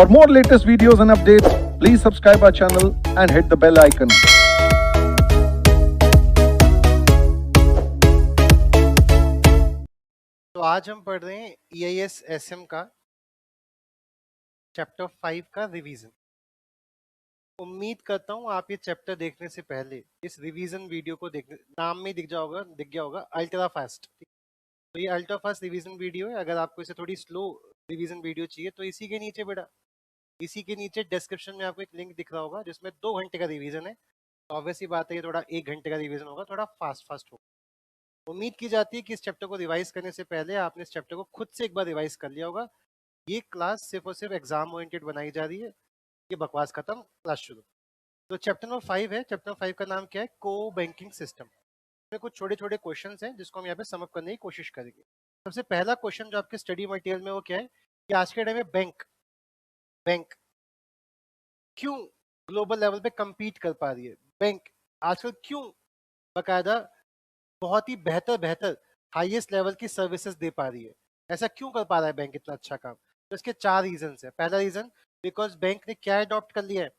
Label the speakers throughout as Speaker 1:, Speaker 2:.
Speaker 1: For more latest videos and updates, please subscribe our channel and hit the bell icon.
Speaker 2: तो आज हम पढ़ रहे हैं EIS SM का चैप्टर 5 का रिवीजन। उम्मीद करता हूँ आप ये चैप्टर देखने से पहले इस रिवीजन वीडियो को देखने, नाम में दिख गया होगा अल्ट्रा फास्ट। तो ये अल्ट्रा फास्ट रिवीजन वीडियो है। अगर आपको इसे थोड़ी स्लो रिवीजन वीडियो चाहिए तो इसी के नीचे बेटा, इसी के नीचे डिस्क्रिप्शन में आपको एक लिंक दिख रहा होगा जिसमें 2 घंटे का रिवीजन है। तो ऑब्वियसली बात है ये थोड़ा 1 घंटे का रिवीजन होगा, थोड़ा फास्ट होगा। उम्मीद की जाती है कि इस चैप्टर को रिवाइज करने से पहले आपने इस चैप्टर को खुद से एक बार रिवाइज कर लिया होगा। ये क्लास सिर्फ और सिर्फ एग्जाम ओरिएंटेड बनाई जा रही है। ये बकवास खत्म, क्लास शुरू। तो चैप्टर नंबर 5 है। चैप्टर 5 का नाम क्या है? को बैंकिंग सिस्टम। इसमें कुछ छोटे छोटे क्वेश्चन हैं जिसको हम यहाँ पे समअप करने की कोशिश करेंगे। सबसे पहला क्वेश्चन जो आपके स्टडी मटेरियल में वो क्या है कि आज के टाइम में बैंक क्यों ग्लोबल लेवल पे compete कर पा रही है? बैंक आजकल क्यों बकायदा बहुत ही बेहतर हाईएस्ट लेवल की सर्विसेज दे पा रही है? ऐसा क्यों कर पा रहा है बैंक इतना अच्छा काम? तो इसके 4 रीजन है। पहला रीजन, बिकॉज बैंक ने क्या अडॉप्ट कर लिया है?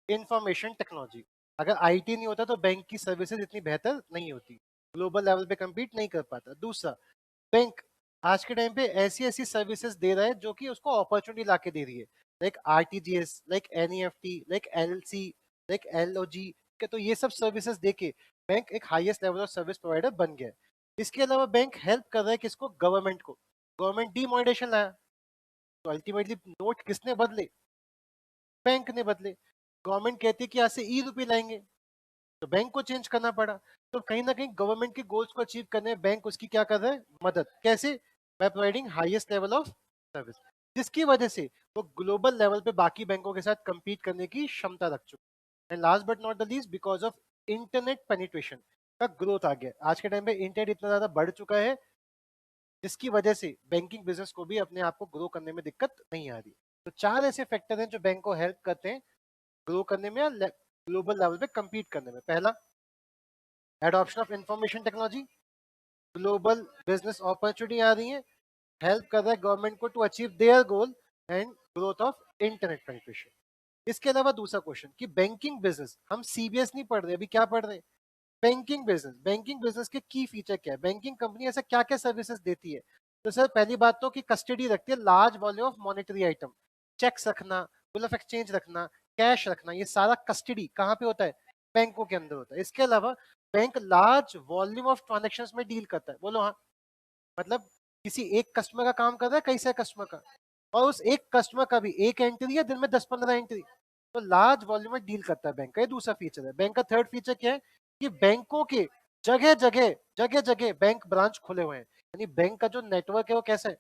Speaker 2: Information technology. अगर आईटी नहीं होता तो बैंक की सर्विसेज इतनी बेहतर नहीं होती, ग्लोबल लेवल पे compete नहीं कर पाता। दूसरा, बैंक आज के टाइम पे ऐसी ऐसी सर्विसेज दे रहा है जो कि उसको अपॉर्चुनिटी ला के दे रही है, like RTGS, like NEFT, like LC, like LOG. तो ये सब सर्विसेज देके बैंक एक highest level of service provider बन गया है। इसके अलावा बैंक हेल्प कर रहा है किसको? गवर्नमेंट को। गवर्नमेंट डीमोनेटाइजेशन लाया तो अल्टीमेटली नोट किसने बदले? बैंक ने बदले। गवर्नमेंट कहती है कि आज से ई रुपये लाएंगे तो बैंक को चेंज करना पड़ा। तो कहीं ना कहीं गवर्नमेंट के गोल्स को अचीव करने में बैंक उसकी क्या कर रहा है? मदद। कैसे? By providing highest level of service, जिसकी वजह से वो ग्लोबल लेवल पे बाकी बैंकों के साथ compete करने की क्षमता रख चुका है। And last but not the least, because of internet penetration का ग्रोथ आ गया। आज के टाइम पे इंटरनेट इतना ज्यादा बढ़ चुका है जिसकी वजह से बैंकिंग बिजनेस को भी अपने आप को ग्रो करने में दिक्कत नहीं आ रही। तो 4 ऐसे फैक्टर हैं जो बैंक को हेल्प करते हैं ग्रो करने में या ग्लोबल लेवल पे compete करने में। पहला, adoption of information technology. Global business opportunity आ रही है, हेल्प कर रहा है गवर्नमेंट को to achieve their goal and growth of internet penetration. इसके अलावा दूसरा क्वेश्चन कि बैंकिंग बिजनेस, हम सीबीएस नहीं पढ़ रहे, अभी क्या पढ़ रहे हैं? बैंकिंग बिजनेस के की फीचर क्या है? बैंकिंग कंपनी ऐसा क्या क्या सर्विसेज देती है? तो सर पहली बात तो कि कस्टडी रखती है large volume of monetary item, cheques रखना, बिल ऑफ एक्सचेंज रखना, कैश रखना, ये सारा कस्टडी कहाँ पे होता है? बैंकों के अंदर होता है। इसके अलावा bank large volume of transaction में डील करता है। बोलो हाँ, मतलब किसी एक कस्टमर का काम कर रहा है, कई सारे कस्टमर का, और उस एक कस्टमर का भी एक एंट्री है दिन में 10-15 एंट्री, तो लार्ज वॉल्यूम में डील करता है बैंक का। ये दूसरा फीचर है। बैंक का थर्ड फीचर क्या है कि बैंकों के जगह जगह बैंक ब्रांच खुले हुए हैं, यानी बैंक का जो नेटवर्क है वो कैसा है?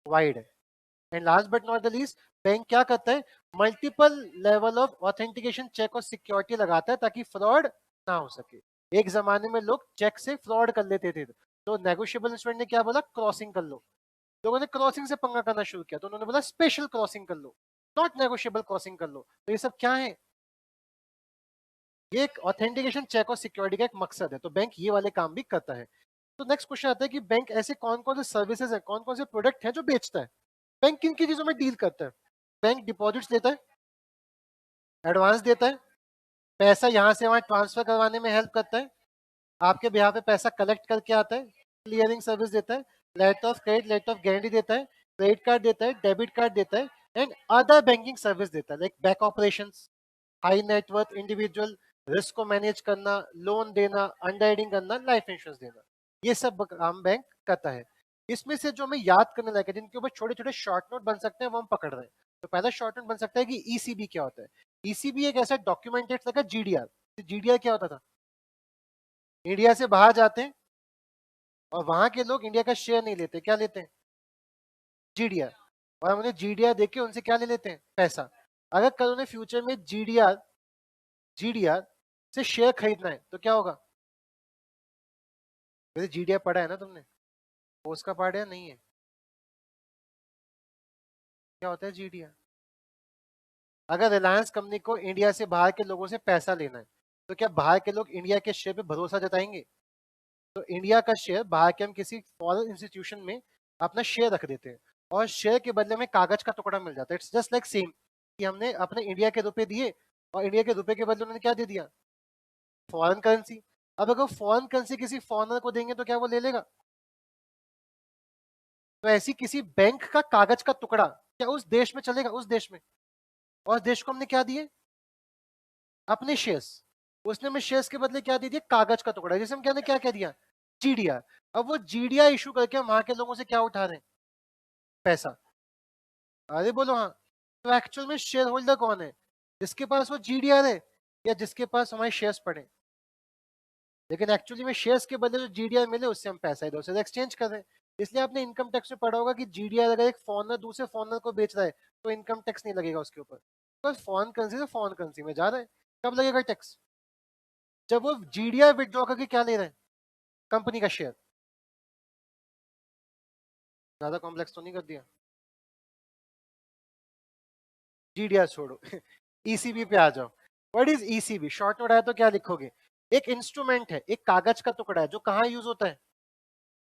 Speaker 2: वाइड है। And last but not the least, bank क्या करता है? Multiple level of authentication check और सिक्योरिटी लगाता है ताकि फ्रॉड ना हो सके। एक जमाने में लोग चेक से फ्रॉड कर लेते थे, तो नेगोशिएबल इंस्ट्रूमेंट ने क्या बोला? क्रॉसिंग कर लो। लोगों ने क्रॉसिंग से पंगा करना शुरू किया तो उन्होंने बोला स्पेशल क्रॉसिंग कर लो, नॉट नेगोशिएबल क्रॉसिंग कर लो। तो ये सब क्या है? ये एक ऑथेंटिकेशन चेक और सिक्योरिटी का एक मकसद है। तो बैंक ये वाले काम भी करता है। तो नेक्स्ट क्वेश्चन आता है कि बैंक ऐसे कौन कौन से सर्विसेज है, कौन कौन से प्रोडक्ट है जो बेचता है? बैंक किन की चीजों में डील करता है? बैंक डिपॉजिट्स देता है, एडवांस देता है, पैसा यहाँ से वहां ट्रांसफर करवाने में हेल्प करता है, आपके बिहार पे पैसा कलेक्ट करके आता है, क्लियरिंग सर्विस देता है, letter of credit, letter of guarantee देता है, क्रेडिट कार्ड देता है, डेबिट कार्ड देता है, एंड अदर बैंकिंग सर्विस देता है, like back operations, high net worth individual, risk को मैनेज करना, लोन देना, अंडरराइटिंग करना, लाइफ इंश्योरेंस देना, ये सब काम बैंक करता है। इसमें से जो हमें याद करने लायक है, जिनके ऊपर छोटे छोटे शॉर्ट नोट बन सकते हैं, वो हम पकड़ रहे हैं। तो पहला शॉर्ट नोट बन सकता है कि ईसीबी क्या होता है? ईसीबी एक ऐसा डॉक्यूमेंटेड लगा जीडीआर। जीडीआर क्या होता था? इंडिया से बाहर जाते हैं और वहां के लोग इंडिया का शेयर नहीं लेते, क्या लेते हैं? जीडीआर। और हम उन्हें जीडीआर देके उनसे क्या ले लेते हैं? पैसा। अगर कल उन्हें फ्यूचर में जीडीआर से शेयर खरीदना है तो क्या होगा? वैसे जीडीआर पढ़ा है ना तुमने, पोस्ट का पार्ट है नहीं है? क्या होता है जीडीआर? अगर रिलायंस कंपनी को इंडिया से बाहर के लोगों से पैसा लेना है तो क्या बाहर के लोग इंडिया के शेयर पे भरोसा जताएंगे? तो इंडिया का शेयर बाहर के हम किसी फॉरेन इंस्टीट्यूशन में अपना शेयर रख देते हैं। और शेयर के बदले में कागज का टुकड़ा मिल जाता है। इट्स जस्ट लाइक सेम कि हमने अपने इंडिया के रुपए दिए और इंडिया के रुपए के बदले उन्होंने क्या दे दिया, फॉरेन करेंसी। अब अगर फॉरेन करेंसी किसी फॉरेनर को देंगे तो क्या वो ले लेगा? तो ऐसी किसी बैंक का कागज का टुकड़ा क्या उस देश में चलेगा? उस देश में। और देश को हमने क्या दिए? अपने शेयर्स। उसने हमें शेयर्स के बदले क्या दे दिया? कागज का टुकड़ा। जैसे हम क्या क्या दिया? जीडीआर। अब वो जीडीआर इशू करके हम वहां के लोगों से क्या उठा रहे हैं? पैसा। अरे बोलो हाँ। तो एक्चुअल में शेयर होल्डर कौन है? जिसके पास वो जीडीआर है या जिसके पास हमारे शेयर्स पड़े? लेकिन एक्चुअली में शेयर्स के बदले जो जीडीआर मिले उससे हम पैसा इधर उधर एक्सचेंज कर रहे हैं। इसलिए आपने इनकम टैक्स में पढ़ा होगा कि जीडीआर अगर एक फॉरनर दूसरे फॉरनर को बेच रहा है तो इनकम टैक्स नहीं लगेगा उसके ऊपर, बस फॉरेन करेंसी से फॉरेन करेंसी में जा रहा है। कब लगेगा टैक्स? जब वो जीडीआर विड्रॉ करके क्या ले रहे हैं? कंपनी का शेयर। ज्यादा कॉम्प्लेक्स तो नहीं कर दिया? जीडीआर छोड़ो ईसीबी पे आ जाओ। What is ECB? Short note आया तो क्या लिखोगे? एक इंस्ट्रूमेंट है, एक कागज का टुकड़ा है जो कहाँ यूज होता है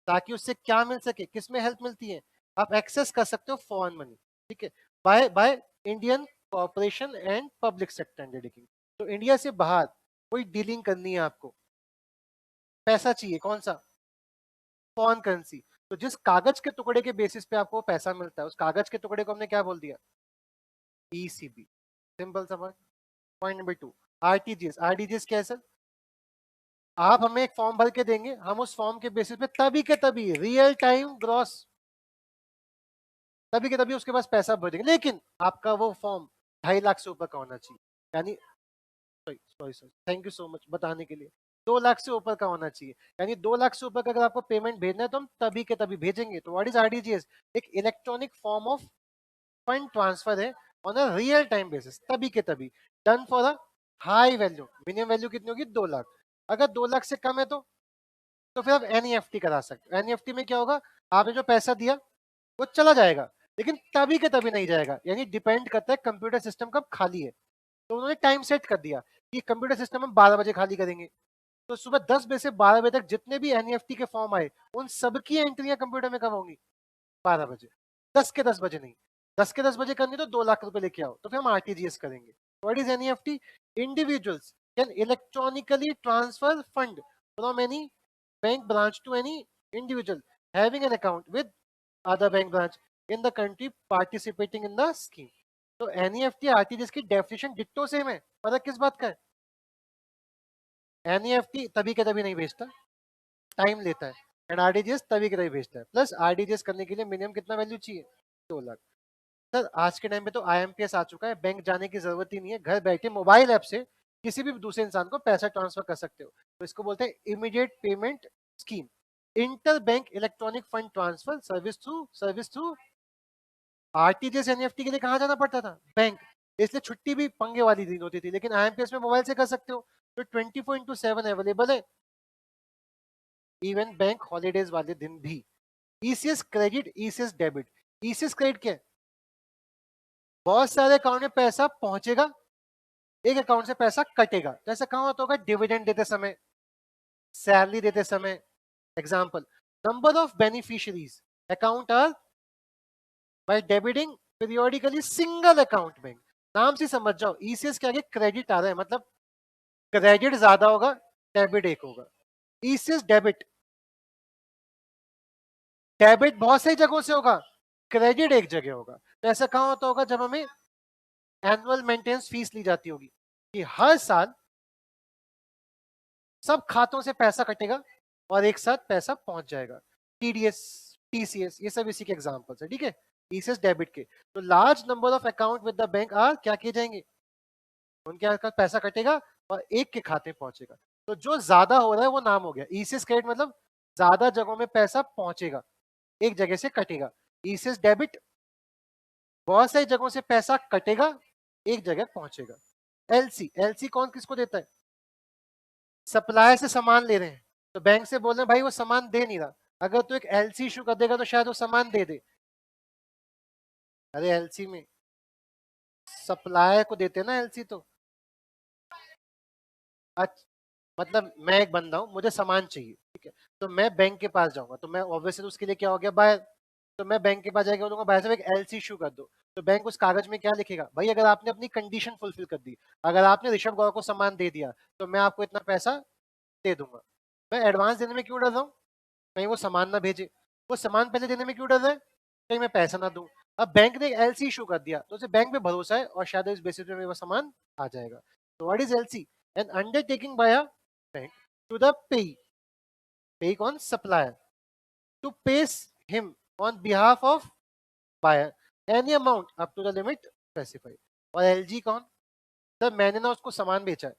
Speaker 2: ताकि उससे क्या मिल सके, किसमें हेल्प मिलती है? आप एक्सेस कर सकते हो फॉरेन मनी, ठीक है, by by Indian corporation and public sector undertaking. तो इंडिया से बाहर कोई डीलिंग करनी है आपको, पैसा चाहिए, कौन सा? Foreign currency. तो जिस कागज के टुकड़े के बेसिस पे आपको पैसा मिलता है उस कागज के टुकड़े को हमने क्या बोल दिया? ईसीबी। सिंपल सा बात। Point number 2, RTGS. आरटीजीएस क्या है सर? आप हमें एक फॉर्म भर के देंगे, हम उस फॉर्म के बेसिस पे तभी के तभी रियल टाइम ग्रॉस, तभी के तभी उसके पास पैसा भर देंगे, लेकिन आपका वो फॉर्म 2.5 लाख से ऊपर का होना चाहिए। यानी sorry sorry sorry, thank you so much बताने के लिए। 2 लाख से ऊपर का होना चाहिए। यानी 2 लाख से ऊपर का अगर आपको पेमेंट भेजना है तो हम तभी के तभी भेजेंगे। तो व्हाट इज आरटीजीएस? एक electronic form of fund transfer है on a real time basis, तभी के तभी, done for a high value. Minimum value कितनी होगी? 2 लाख। अगर 2 लाख से कम है तो फिर आप एनईएफटी करा सकते हो। एनईएफटी में क्या होगा? आपने जो पैसा दिया वो चला जाएगा, लेकिन तभी के तभी नहीं जाएगा। यानी डिपेंड करता है कंप्यूटर सिस्टम कब खाली है। तो उन्होंने टाइम सेट कर दिया कि कंप्यूटर सिस्टम हम 12 बजे खाली करेंगे। तो सुबह 10 बजे से 12 बजे तक जितने भी एनईएफटी के फॉर्म आए उन सबकी एंट्रियां कंप्यूटर में कब होंगी? 12 बजे। 10 के 10 बजे नहीं। 10 के 10 बजे करनी तो 2 लाख रुपए लेके आओ, तो फिर हम आरटीजीएस करेंगे। What is NEFT? Individuals can electronically transfer fund from any bank branch to any individual having an account with other bank branch in the country participating in the scheme. तो एनईएफटी आरटीजीएस की definition ditto same है, फर्क किस बात का है? NEFT तभी के तभी नहीं भेजता, टाइम लेता है, एंड आरटीजीएस तभी के तभी भेजता है। प्लस आरटीजीएस करने के लिए मिनिमम कितना वैल्यू चाहिए? 2 लाख। सर आज के टाइम पे तो आईएमपीएस आ चुका है, बैंक जाने की जरूरत ही नहीं है, घर बैठे मोबाइल ऐप से किसी भी दूसरे इंसान को पैसा ट्रांसफर कर सकते हो। तो इसको बोलते हैं immediate payment scheme, inter bank electronic fund transfer service through RTGS. NEFT के लिए कहाँ जाना पड़ता था? बैंक। इसलिए छुट्टी भी पंगे वाली दिन होती थी, लेकिन आईएमपीएस में मोबाइल से कर सकते हो। तो 24/7 अवेलेबल है, इवन बैंक हॉलीडेज वाले दिन भी। ECS credit, ECS debit. ECS credit क्या है? बहुत सारे अकाउंट में पैसा पहुंचेगा, एक अकाउंट से पैसा कटेगा। तो ऐसा कहाँ होता होगा? डिविडेंड देते समय, सैलरी देते समय। Example, number of beneficiaries account are by debiting periodically single account bank. नाम से समझ जाओ, ईसीएस के आगे क्रेडिट आ रहा है, मतलब क्रेडिट ज्यादा होगा, डेबिट एक होगा। ईसीएस डेबिट, डेबिट बहुत सारी जगहों से होगा, क्रेडिट एक जगह होगा। तो ऐसा कहाँ होता होगा? जब हमें एनुअल मेंटेनेंस फीस ली जाती होगी कि हर साल सब खातों से पैसा कटेगा और एक साथ पैसा पहुंच जाएगा। टीडीएस, टीसीएस, ये सब इसी के एग्जांपल्स है, ठीक है, ईसीएस डेबिट के। तो large number of account with the bank are क्या किए जाएंगे? उनके यहाँ का पैसा कटेगा और एक के खाते में पहुंचेगा। तो जो ज्यादा हो रहा है वो नाम हो गया ईसीएस क्रेडिट, मतलब ज्यादा जगहों में पैसा पहुंचेगा, एक जगह से कटेगा। ईसीएस डेबिट, बहुत सारी जगहों से पैसा कटेगा, एक जगह पहुंचेगा। एलसी, एलसी कौन किसको देता है? सप्लायर से सामान ले रहे हैं तो बैंक से बोल रहे हैं भाई वो सामान दे नहीं रहा, अगर तू एक एलसी इशू कर देगा तो शायद वो सामान दे दे। अरे एलसी में सप्लायर को देते हैं ना एलसी। तो अच्छा, मतलब मैं एक बंदा हूँ, मुझे सामान चाहिए, ठीक है, तो मैं बैंक के पास जाऊंगा, तो मैं ऑब्वियसली उसके लिए क्या हो गया? बायर। तो मैं बैंक के पास जाके बोलूंगा भाई साहब एक एलसी इशू कर दो, तो बैंक उस कागज में क्या लिखेगा, भाई अगर आपने अपनी कंडीशन फुलफिल कर दी, अगर आपने ऋषभ गौर को सामान दे दिया तो मैं आपको इतना पैसा दे दूंगा। मैं एडवांस देने में क्यों डर रहा हूँ, कहीं वो सामान ना भेजे, वो सामान पहले देने में क्यों डर रहा है, कहीं मैं पैसा ना दूं। अब बैंक ने एक एलसी इशू कर दिया तो उसे बैंक पे भरोसा है और शायद इस बेसिस पे मेरा सामान आ जाएगा। तो what is LC, an undertaking by a bank to the pay कौन, supplier, to pays him on behalf of buyer any amount up to the limit specified. और एलजी कौन, सर मैंने ना उसको सामान बेचा है,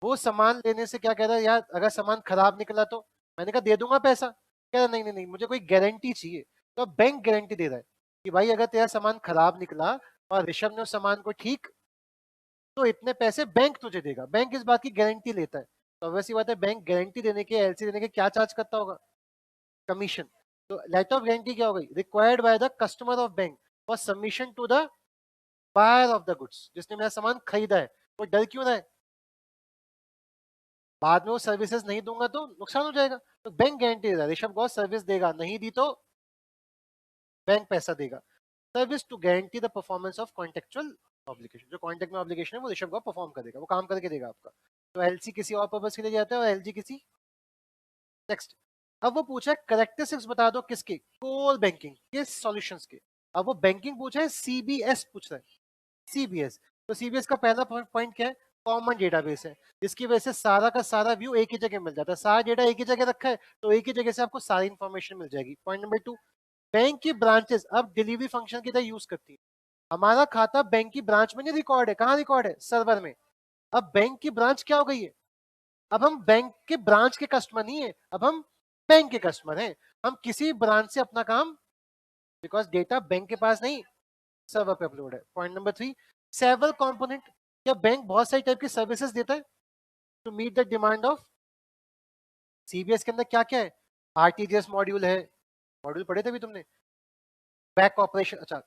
Speaker 2: वो सामान लेने से क्या कह रहा है यार अगर सामान खराब निकला तो, मैंने कहा दे दूंगा पैसा, कह रहा नहीं नहीं नहीं मुझे कोई गारंटी चाहिए। तो बैंक गारंटी दे रहा है कि भाई अगर तेरा सामान खराब निकला और ऋषभ ने उस सामान को ठीक, तो इतने पैसे बैंक तुझे देगा, बैंक इस बात की गारंटी लेता है। तो वैसी बात है बैंक गारंटी देने के, एलसी देने के क्या चार्ज करता होगा, कमीशन। तो लेटर ऑफ गारंटी क्या हो गई, required by the customer of bank for submission to the buyer of the goods, जिसने मेरा सामान खरीदा है वो डर क्यों रहा है, बाद में वो सर्विसेज नहीं दूंगा तो नुकसान हो जाएगा। तो बैंक गारंटी दे रहा है, ऋषभ गौर सर्विस देगा, नहीं दी तो बैंक पैसा देगा। Service to guarantee the performance of contractual obligation, जो कॉन्ट्रैक्ट में ऑब्लिगेशन है वो ऋषभ गौर परफॉर्म करेगा, वो काम करके देगा आपका। तो एलसी किसी और पर्पस के लिए जाता है और एलजी किसी। नेक्स्ट, अब वो पूछा है करेक्टरिस्टिक्स बता दो किसके, कोर बैंकिंग के सॉल्यूशंस के। अब वो बैंकिंग पूछा है, सीबीएस पूछ रहा है, सीबीएस। तो सीबीएस का पहला पॉइंट क्या है, कॉमन डेटाबेस है, जिसकी वजह से सारा का सारा व्यू एक ही जगह मिल जाता है, सारा डेटा एक ही जगह रखा है तो एक ही जगह से आपको सारी इंफॉर्मेशन मिल जाएगी। पॉइंट नंबर 2, बैंक की ब्रांचेस अब डिलीवरी फंक्शन की तरह यूज करती है। हमारा खाता बैंक की ब्रांच में नहीं रिकॉर्ड है, कहाँ रिकॉर्ड है, सर्वर में। अब बैंक की ब्रांच क्या हो गई है, अब हम बैंक के ब्रांच के कस्टमर नहीं है, अब हम बैंक के कस्टमर हैं। हम किसी ब्रांच से अपना काम, बिकॉज डेटा बैंक के पास नहीं सर्वर पे अपलोड है। पॉइंट नंबर 3, सेवरल कंपोनेंट, या बैंक बहुत सारी टाइप की सर्विसेज देता है to meet the demand of. CBS के अंदर क्या क्या है, आरटीजीएस मॉड्यूल है, मॉड्यूल पढ़े थे भी तुमने, बैक ऑपरेशन, अच्छा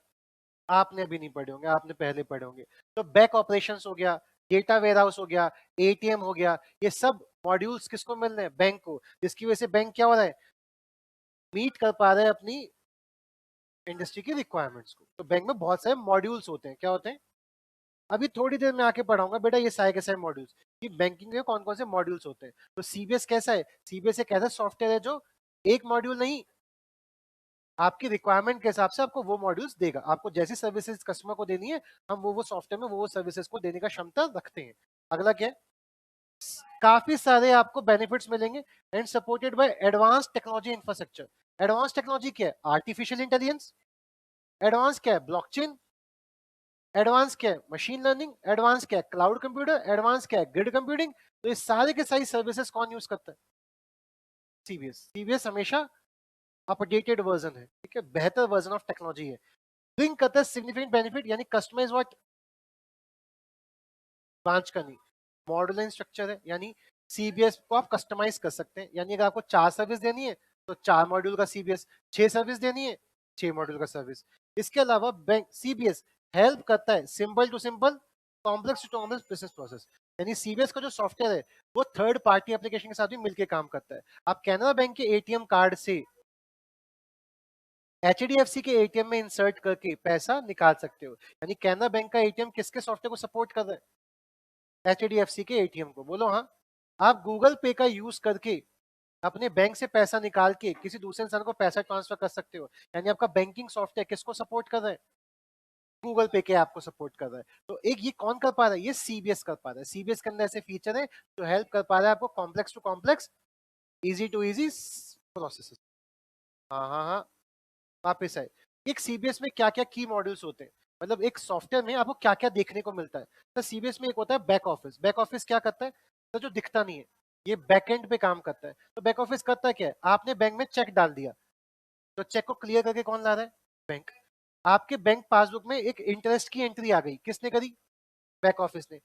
Speaker 2: आपने अभी नहीं पढ़े होंगे, आपने पहले पढ़े होंगे। तो बैक ऑपरेशंस हो गया, डेटा वेयरहाउस हो गया, एटीएम हो गया, ये सब मॉड्यूल्स किसको मिल रहे हैं, बैंक को, जिसकी वजह से बैंक क्या हो रहा है, मीट कर पा रहे हैं अपनी इंडस्ट्री की रिक्वायरमेंट्स को। तो बैंक में बहुत सारे मॉड्यूल्स होते हैं, क्या होते हैं, अभी थोड़ी देर में आके पढ़ाऊंगा बेटा ये सारे के सारे मॉड्यूल्स कि बैंकिंग के कौन कौन से मॉड्यूल्स होते हैं। तो सीबीएस कैसा है, सीबीएस एक ऐसा सॉफ्टवेयर है जो एक मॉड्यूल नहीं, आपकी रिक्वायरमेंट के हिसाब से आपको वो मॉड्यूल्स देगा, आपको जैसी सर्विसेज कस्टमर को देनी है हम वो सॉफ्टवेयर में वो सर्विसेज को देने का क्षमता रखते हैं। अगला क्या है, काफी सारे आपको बेनिफिट्स मिलेंगे and supported by advance technology infrastructure. Advance technology क्या है, आर्टिफिशियल इंटेलिजेंस, एडवांस क्या है, ब्लॉकचेन, एडवांस क्या है, मशीन लर्निंग, एडवांस क्या है, क्लाउड कंप्यूटर, एडवांस क्या है, ग्रिड कंप्यूटिंग। तो ये सारे के सारी सर्विसेज कौन यूज करता है, सीबीएस। सीबीएस हमेशा अपडेटेड वर्जन है, ठीक है, बेहतर वर्जन ऑफ टेक्नोलॉजी है। ब्रिंग करता है सिग्निफिकेंट बेनिफिट, यानी कस्टमाइज व्हाट, ब्रांच का नहीं, मॉडुलर स्ट्रक्चर है, यानी सीबीएस को आप कस्टमाइज कर सकते हैं, यानी अगर आपको 4 सर्विस देनी है तो 4 मॉड्यूल का सीबीएस, 6 सर्विस देनी है 6 मॉड्यूल का सर्विस। इसके अलावा बैंक सीबीएस हेल्प करता है simple to simple, complex to complex business process, यानी सीबीएस का जो सॉफ्टवेयर है वो थर्ड पार्टी एप्लीकेशन के साथ भी मिलकर काम करता है। आप कैनरा बैंक के एटीएम कार्ड से एचडीएफसी के एटीएम में इंसर्ट करके पैसा निकाल सकते हो, यानी कैनरा बैंक का एटीएम किसके सॉफ्टवेयर को सपोर्ट कर रहा है, एचडीएफसी के एटीएम को। बोलो हाँ। आप गूगल पे का यूज करके अपने बैंक से पैसा निकाल के किसी दूसरे इंसान को पैसा ट्रांसफर कर सकते हो, यानी आपका बैंकिंग सॉफ्टवेयर किसको सपोर्ट कर रहा है, गूगल पे के ऐप को सपोर्ट कर रहा है। तो एक ये कौन कर पा रहा है, ये सीबीएस कर पा रहा है। सीबीएस के अंदर ऐसे फीचर है जो हेल्प कर पा रहा है आपको complex to complex, easy to easy process. हाँ हाँ हाँ, वापिस आए, एक सीबीएस में क्या क्या की मॉड्यूल्स होते हैं, मतलब एक सॉफ्टवेयर में आपको क्या क्या देखने को मिलता है। तो सीबीएस में एक होता है बैक ऑफिस, बैक ऑफिस क्या करता है, तो जो दिखता नहीं है, ये बैकएंड पे काम करता है। तो बैक ऑफिस करता है क्या है, आपने बैंक में चेक डाल दिया तो चेक को क्लियर करके कौन ला रहा है, बैंक। आपके बैंक पासबुक में एक इंटरेस्ट की एंट्री आ गई, किसने करी, बैक ऑफिस ने।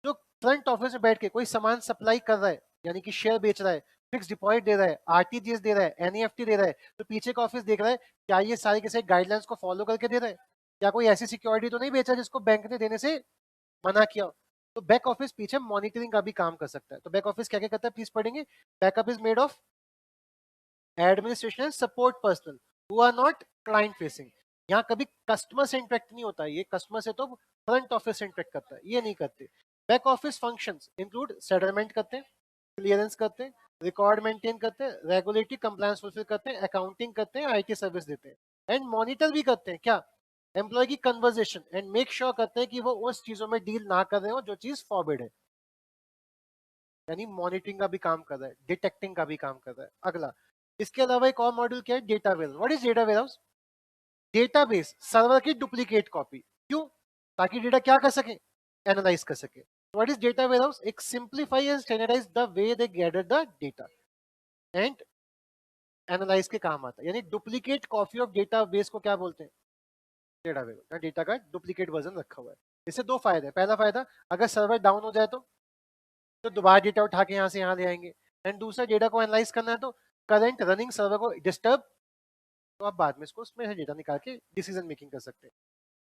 Speaker 2: जो फ्रंट ऑफिस में बैठ के कोई सामान सप्लाई कर रहा है, यानी कि शेयर बेच रहा है, फिक्स डिपॉजिट दे रहा है, आरटीजीएस दे रहा है, एनईएफटी दे रहा है, तो पीछे का ऑफिस देख रहा है क्या ये सारे के सारे गाइडलाइंस को फॉलो करके दे रहा है, क्या कोई ऐसी सिक्योरिटी तो नहीं बेचा जिसको बैंक ने देने से मना किया हो। तो बैक ऑफिस पीछे मॉनिटरिंग का भी काम कर सकता है। तो बैक ऑफिस क्या क्या करता है प्लीज पढ़ेंगे। Backup is made of administration and support personnel, who are not client facing. यहाँ कभी कस्टमर से इंटरेक्ट नहीं होता, ये कस्टमर से तो फ्रंट ऑफिस से इंटरेक्ट करता है, ये नहीं करते। Back office functions include settlement करते हैं, क्लियरेंस करते हैं, रिकॉर्ड मेंटेन करते हैं, रेगुलेटरी कंप्लायंस फुलफिल करते हैं, अकाउंटिंग करते हैं, आईटी सर्विस देते हैं, एंड मॉनिटर भी करते हैं क्या, एम्प्लॉय की कन्वर्जेशन, एंड मेक श्योर करते हैं कि वो उस चीजों में डील ना कर रहे हो जो चीज फॉरबिड है। यानी मॉनिटरिंग का भी काम कर रहा है, डिटेक्टिंग का भी काम कर रहा है। अगला, इसके अलावा एक और मॉड्यूल क्या है, data ware. What is data warehouse? Database server की डुप्लीकेट कॉपी। क्यों? ताकि डेटा क्या कर सके, एनालाइज कर सके। What is data warehouse? एक simplify and standardise the way they gather the data and analyse के काम आता है। यानी डुप्लीकेट कॉपी ऑफ डेटाबेस को क्या बोलते हैं, डेटा वेयर। डेटा का डुप्लीकेट वर्जन रखा हुआ है। इससे दो फायदे, पहला फायदा, अगर सर्वर डाउन हो जाए तो दोबारा डेटा उठा के यहाँ से यहाँ ले आएंगे, एंड दूसरा, डेटा को एनालाइज करना है तो करंट रनिंग सर्वर को डिस्टर्ब, तो आप बाद में इसको उसमें से डेटा निकाल के डिसीजन मेकिंग कर सकते हैं।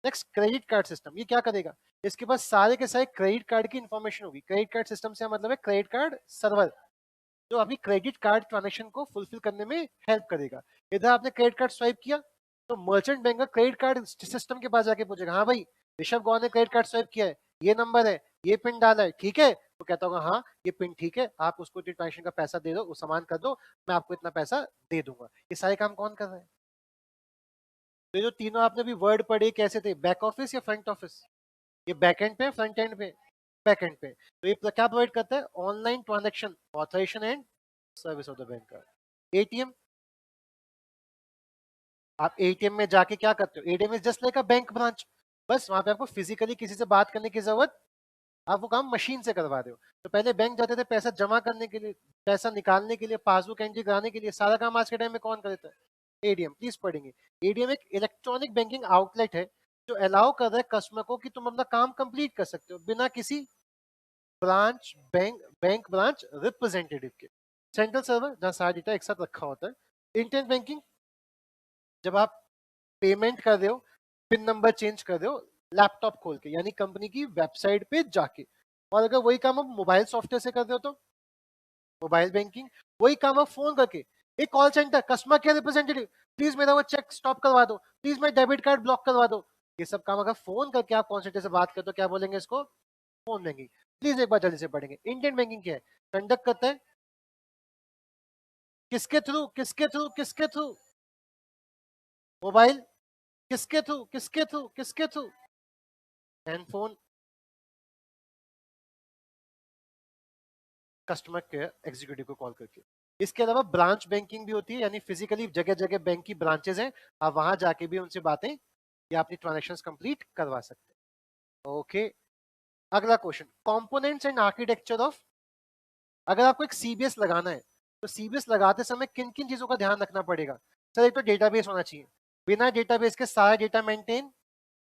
Speaker 2: Next, credit card system. ये क्या करेगा, इसके पास सारे के सारे क्रेडिट कार्ड की इंफॉर्मेशन होगी। क्रेडिट कार्ड सिस्टम से मतलब है क्रेडिट कार्ड सर्वर, जो अभी क्रेडिट कार्ड ट्रांजेक्शन को फुलफिल करने में हेल्प करेगा। इधर आपने क्रेडिट कार्ड स्वाइप किया तो मर्चेंट बैंक का क्रेडिट कार्ड सिस्टम के पास जाके पूछेगा, हाँ भाई ऋषभ गौर ने क्रेडिट कार्ड स्वाइप किया है, ये नंबर है, ये पिन डाला है, ठीक है? तो कहता होगा हाँ ये पिन ठीक है, आप उसको ट्रांजेक्शन का पैसा दे दो, वो सामान कर दो, मैं आपको इतना पैसा दे दूंगा। ये सारे काम कौन कर रहा है? तो ये जो तीनों आपने भी वर्ड पढ़े कैसे थे, बैक ऑफिस या फ्रंट ऑफिस? ये बैक एंड पे, फ्रंट एंड पे, बैक एंड पे। तो ये क्या प्रोवाइड करता है, online transaction authorisation and service of the bank का। एटीएम, आप एटीएम में जाके क्या करते हो, ATM is just like a bank branch, बस वहां पे आपको फिजिकली किसी से बात करने की जरूरत, आप वो काम मशीन से करवा रहे हो। तो पहले बैंक जाते थे पैसा जमा करने के लिए, पैसा निकालने के लिए, पासबुक एंट्री कराने के लिए, सारा काम आज के टाइम में कौन कर देता है, एडीएम। प्लीज पढ़ेंगे, एडीएम एक इलेक्ट्रॉनिक बैंकिंग आउटलेट है जो अलाउ कर रहा है कस्टमर को कि तुम अपना काम कंप्लीट कर सकते हो बिना किसी ब्रांच, बैंक ब्रांच रिप्रेजेंटेटिव के। सेंट्रल सर्वर जहां सारा डेटा एक साथ रखा होता है। इंटरनेट बैंकिंग, जब आप पेमेंट कर रहे हो, पिन नंबर चेंज कर रहे हो लैपटॉप खोल के, यानी कंपनी की वेबसाइट पे जाके। और अगर वही काम आप मोबाइल सॉफ्टवेयर से कर रहे हो तो मोबाइल बैंकिंग। वही काम आप फोन करके, एक call centre, customer care representative, please मेरा वो चेक स्टॉप करवा दो, प्लीज मेरा डेबिट कार्ड ब्लॉक करवा दो। ये सब काम अगर फोन करके आप कॉल सेंटर से बात करते हो, क्या बोलेंगे इसको, फोन बैंकिंग। प्लीज एक बार जल्दी से पढ़ेंगे। इंडियन बैंकिंग क्या है, कंडक्ट करता है किसके थ्रू, किसके थ्रू, किसके थ्रू, मोबाइल, किसके थ्रू, किसके थ्रू, किसके through, and phone, customer care executive को कॉल करके। इसके अलावा ब्रांच बैंकिंग भी होती है, यानी फिजिकली जगह जगह बैंक की ब्रांचेस हैं, आप वहां जाके भी उनसे बातें या अपनी ट्रांजेक्शंस कंप्लीट करवा सकते हैं। ओके, अगला question, components and architecture of. अगर आपको एक सीबीएस लगाना है तो सीबीएस लगाते समय किन किन चीजों का ध्यान रखना पड़ेगा? सर एक तो डेटाबेस होना चाहिए, बिना डेटाबेस के सारा डेटा मेंटेन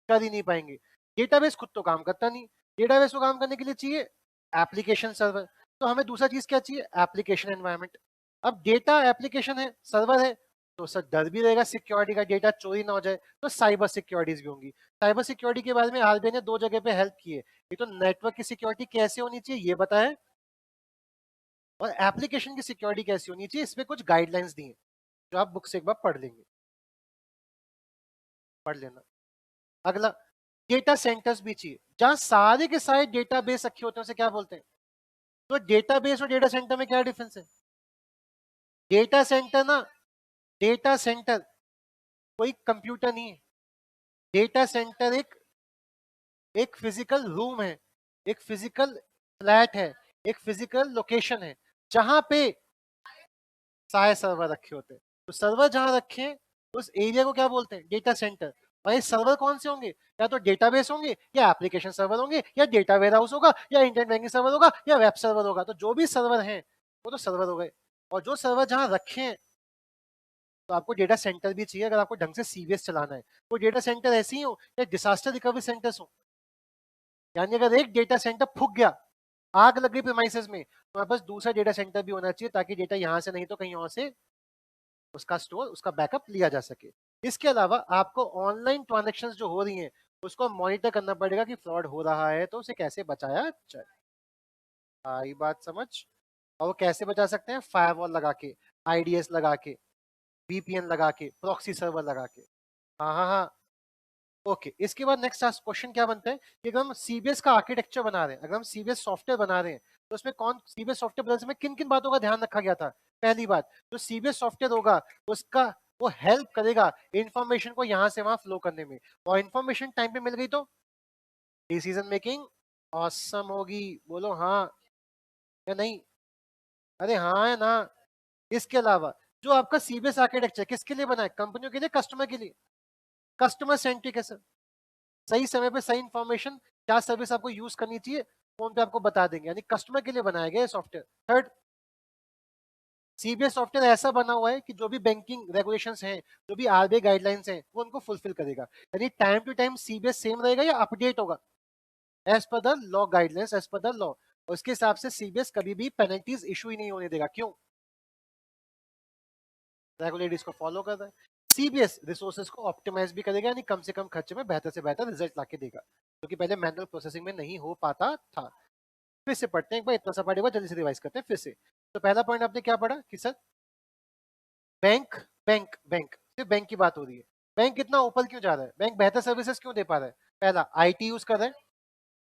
Speaker 2: कर ही नहीं पाएंगे। डेटाबेस खुद तो काम करता नहीं, डेटाबेस को काम करने के लिए चाहिए एप्लीकेशन सर्वर। तो हमें दूसरा चीज क्या चाहिए, एप्लीकेशन एनवायरनमेंट। अब डेटा एप्लीकेशन है, सर्वर है, तो सर डर भी रहेगा सिक्योरिटी का, डेटा चोरी ना हो जाए, तो साइबर सिक्योरिटीज भी होंगी। साइबर सिक्योरिटी के बारे में आरबीआई ने दो जगह पे हेल्प की है, एक तो नेटवर्क की सिक्योरिटी कैसे होनी चाहिए ये बताया, और एप्लीकेशन की सिक्योरिटी कैसी होनी चाहिए इसमें कुछ गाइडलाइंस दी हैं, जो आप बुक से एक बार पढ़ लेंगे, पढ़ लेना। अगला, डेटा सेंटर्स भी चाहिए, जहां सारे के सारे डेटाबेस रखे होते हैं उसे क्या बोलते हैं? तो डेटाबेस और डेटा सेंटर में क्या डिफरेंस है? डेटा सेंटर ना, डेटा सेंटर कोई कंप्यूटर नहीं है, डेटा सेंटर एक एक फिजिकल रूम है, एक फिजिकल फ्लैट है, एक फिजिकल लोकेशन है, जहां पे सारे सर्वर रखे होते हैं। तो सर्वर जहां रखे हैं उस एरिया को क्या बोलते हैं, डेटा सेंटर। और ये सर्वर कौन से होंगे, या तो डेटाबेस होंगे, या एप्लीकेशन सर्वर होंगे, या डेटा वेयरहाउस होगा, या इंटरनेट बैंकिंग सर्वर होगा, या वेब सर्वर होगा। तो जो भी सर्वर हैं वो तो सर्वर हो गए। और जो सर्वर जहां रखे हैं, तो आपको डेटा सेंटर भी चाहिए अगर आपको ढंग से सीबीएस चलाना है। तो डेटा सेंटर ऐसे ही हो या डिसास्टर रिकवरी सेंटर्स हो, यानी अगर एक डेटा सेंटर फूक गया, आग लग गई प्रीमाइसेस में, तो हमारे पास दूसरा डेटा सेंटर भी होना चाहिए, ताकि डेटा यहाँ से नहीं तो कहीं और से उसका स्टोर, उसका बैकअप लिया जा सके। इसके अलावा आपको ऑनलाइन ट्रांजेक्शन्स जो हो रही हैं उसको मॉनिटर करना पड़ेगा कि फ्रॉड हो रहा है तो उसे कैसे बचाया जाए। आई बात समझ? और वो कैसे बचा सकते हैं, फायरवॉल लगा के, आईडीएस लगा के, VPN लगा के, प्रॉक्सी सर्वर लगा के। हाँ हाँ हाँ, ओके। इसके बाद नेक्स्ट क्वेश्चन क्या बनता है कि अगर हम सीबीएस का आर्किटेक्चर बना रहे हैं, अगर हम सीबीएस सॉफ्टवेयर बना रहे हैं, तो उसमें कौन सीबीएस सॉफ्टवेयर बनाने में किन किन बातों का ध्यान रखा गया था? पहली बात, जो सीबीएस सॉफ्टवेयर होगा उसका वो हेल्प करेगा इंफॉर्मेशन को यहाँ से वहां फ्लो करने में, और इंफॉर्मेशन टाइम पे मिल गई तो डिसीजन मेकिंग ऑसम होगी। बोलो हाँ या नहीं? अरे हाँ है ना। इसके अलावा जो आपका सीबीएस आर्किटेक्चर किसके लिए बना है? कंपनियों के लिए, कस्टमर के लिए? कस्टमर सेंट्रिक है सर। सही समय पे सही इंफॉर्मेशन, क्या सर्विस आपको यूज करनी चाहिए, फोन पे आपको बता देंगे, यानी कस्टमर के लिए बनाया गया सॉफ्टवेयर। थर्ड, सीबीएस सॉफ्टवेयर ऐसा बना हुआ है कि जो भी बैंकिंग रेगुलेशंस हैं, जो भी आरबीआई गाइडलाइंस हैं, वो उनको फुलफिल करेगा। यानी time to time CBS same रहेगा या अपडेट होगा as per the law guidelines, as per the law. उसके हिसाब से सीबीएस कभी भी पेनल्टीज इशू ही नहीं होने देगा। क्यों? रेगुलेटरीज को फॉलो कर रहा है। सीबीएस रिसोर्सेज को ऑप्टिमाइज भी करेगा, यानी कम से कम खर्चे में बेहतर से बेहतर रिजल्ट लाके देगा, जो कि पहले मैनुअल प्रोसेसिंग में नहीं हो पाता था। फिर से पढ़ते हैं एक बार, इतना सा पढ़े हुआ जल्दी से रिवाइज करते हैं फिर से। तो पहला पॉइंट आपने क्या पढ़ा कि सर बैंक बैंक बैंक, सिर्फ बैंक की बात हो रही है। बैंक कितना ऊपर क्यों जा रहा है? बैंक बेहतर सर्विसेज क्यों दे पा रहा है? पहला, आईटी यूज कर रहा है,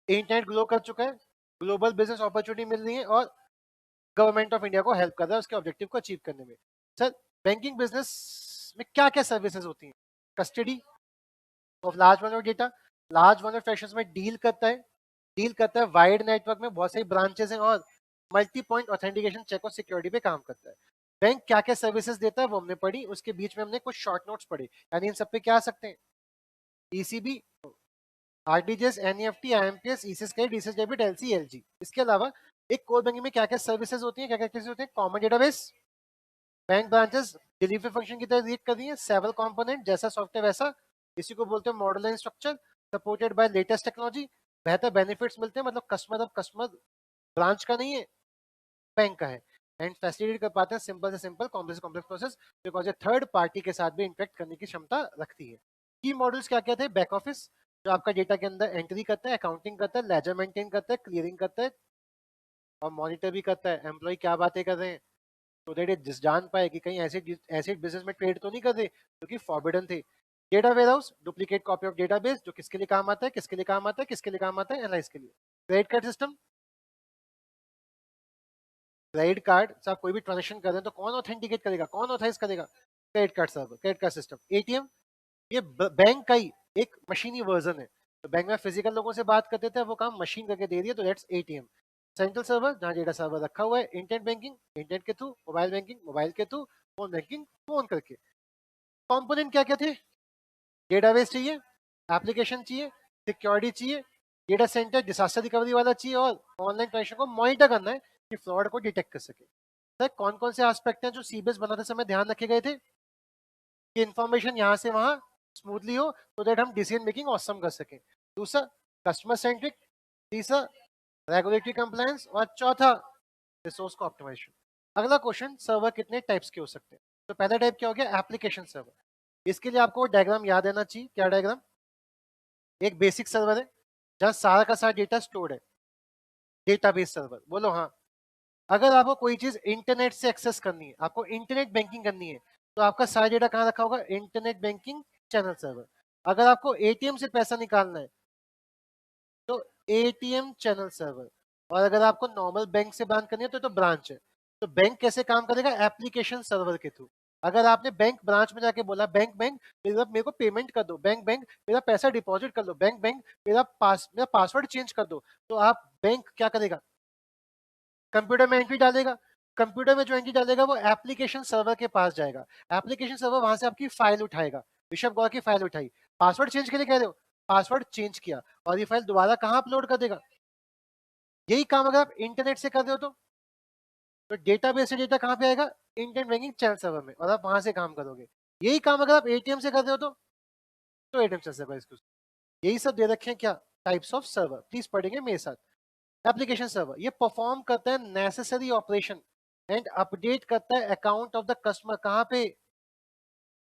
Speaker 2: इंटरनेट ग्रो कर चुका है, ग्लोबल बिजनेस अपॉर्चुनिटी मिल रही है, और गवर्नमेंट ऑफ इंडिया को हेल्प कर रहा है उसके ऑब्जेक्टिव को अचीव करने में। सर बैंकिंग बिजनेस में क्या क्या सर्विसेज होती हैं? Custody of large amount of data, large amount of transactions में डील करता है वाइड नेटवर्क में बहुत सारी ब्रांचेस हैं, और मल्टी पॉइंट ऑथेंटिकेशन, चेक और सिक्योरिटी पे काम करता है। बैंक क्या क्या सर्विसेज देता है वो हमने पढ़ी, उसके बीच में हमने कुछ शॉर्ट नोट्स पढ़े, यानी इन सब पे क्या आ सकते हैं? ECB, RTGS, NEFT, IMPS, ECS credit, ECS debit, LC, LG. इसके अलावा एक कोर बैंकिंग में क्या क्या सर्विसेज होती हैं, क्या क्या एक्टिविटीज होती हैं? Common database, bank branches delivery function की तरह रीड कर रही है, सेवरल कंपोनेंट, जैसा सॉफ्टवेयर वैसा, इसी को बोलते हैं model structure, supported by latest technology, बेहतर बेनिफिट्स मिलते हैं, मतलब कस्टमर अब कस्टमर ब्रांच का नहीं है, बैंक का है, एंड फैसिलिटेट कर पाते हैं सिंपल से सिंपल, कॉम्प्लेक्स से कॉम्प्लेक्स प्रोसेस, बिकॉज ये थर्ड पार्टी के साथ भी इंटरेक्ट करने की क्षमता रखती है। की मॉडल्स क्या क्या थे? बैक ऑफिस, जो आपका डेटा के अंदर एंट्री करता है, अकाउंटिंग करता है, लेजर मेंटेन करता है, क्लियरिंग करता है, और मॉनिटर भी करता है एम्प्लॉय क्या बातें कर रहे हैं, तो दैट ये जिस जान पाए कि कहीं ऐसे ऐसे बिजनेस में ट्रेड तो नहीं कर रहे जो कि फॉरबिडन थे। Data warehouse, duplicate copy of database, जो किसके लिए काम आता है, किसके लिए काम आता है, किसके लिए काम आता है? एनालाइज के लिए। Credit card system, credit card से आप कोई भी ट्रांजेक्शन कर रहे हैं तो कौन ऑथेंटिकेट करेगा, कौन ऑथराइज करेगा? Credit card server, credit card system. ATM, ये बैंक का ही एक मशीनी वर्जन है, तो बैंक में फिजिकल लोगों से बात करते थे, वो काम मशीन करके दे रही है, तो दैट्स एटीएम। सेंट्रल सर्वर, जहाँ डेटा सर्वर रखा हुआ है, इंटरनेट बैंकिंग इंटरनेट के थ्रू, मोबाइल बैंकिंग मोबाइल के थ्रू, फोन बैंकिंग फोन करके। कंपोनेंट क्या क्या थे? डेटाबेस चाहिए, एप्लीकेशन चाहिए, सिक्योरिटी चाहिए, डेटा सेंटर डिजास्टर रिकवरी वाला चाहिए, और ऑनलाइन ट्रांजेक्शन को मॉनिटर करना है कि फ्रॉड को डिटेक्ट कर सके। सर कौन कौन से एस्पेक्ट हैं जो सीबीएस बनाते समय ध्यान रखे गए थे कि इंफॉर्मेशन यहाँ से वहां स्मूथली हो, तो दैट हम डिसीजन मेकिंग ऑसम कर सकें? दूसरा, कस्टमर सेंट्रिक। तीसरा, रेगुलेटरी कंप्लायंस। और चौथा, रिसोर्स को ऑप्टिमाइजेशन। अगला क्वेश्चन, सर्वर कितने टाइप्स के हो सकते हैं? तो पहला टाइप क्या हो गया? Application server. इसके लिए आपको डायग्राम याद रहना चाहिए। क्या डायग्राम? एक बेसिक सर्वर है जहां सारा का सारा डेटा स्टोर्ड है, डेटाबेस सर्वर। बोलो हाँ। अगर आपको कोई चीज इंटरनेट से एक्सेस करनी है, आपको इंटरनेट बैंकिंग करनी है, तो आपका सारा डेटा कहाँ रखा होगा? Internet banking channel server. अगर आपको एटीएम से पैसा निकालना है तो एटीएम चैनल सर्वर। और अगर आपको नॉर्मल बैंक से बात करनी है तो ब्रांच है। तो बैंक कैसे काम करेगा? एप्लीकेशन सर्वर के थ्रू। अगर आपने बैंक ब्रांच में जाके बोला बैंक बैंक मेरे को पेमेंट कर दो, बैंक बैंक मेरा पैसा डिपॉजिट कर लो, बैंक बैंक मेरा पासवर्ड चेंज कर दो, तो आप बैंक क्या करेगा? कंप्यूटर में एंट्री डालेगा। कंप्यूटर में जो एंट्री डालेगा वो एप्लीकेशन सर्वर के पास जाएगा। एप्लीकेशन सर्वर वहां से आपकी फाइल उठाएगा। ऋषभ गौर की फाइल उठाई, पासवर्ड चेंज के लिए कह रहे हो, पासवर्ड चेंज किया, और ये फाइल दोबारा कहाँ अपलोड कर देगा? यही काम अगर आप इंटरनेट से कर रहे हो तो डेटाबेस से डेटा कहाँ पे आएगा? इंटरनेट बैंकिंग चैनल सर्वर में, और आप वहां से काम करोगे। यही काम अगर आप एटीएम से कर रहे हो तो एटीएम चैनल सर्वर। इसको यही सब दे रखे हैं क्या? Types of server. प्लीज पढ़ेंगे मेरे साथ। एप्लीकेशन सर्वर ये परफॉर्म करता है नेसेसरी ऑपरेशन एंड अपडेट करता है अकाउंट ऑफ द कस्टमर। कहाँ पे?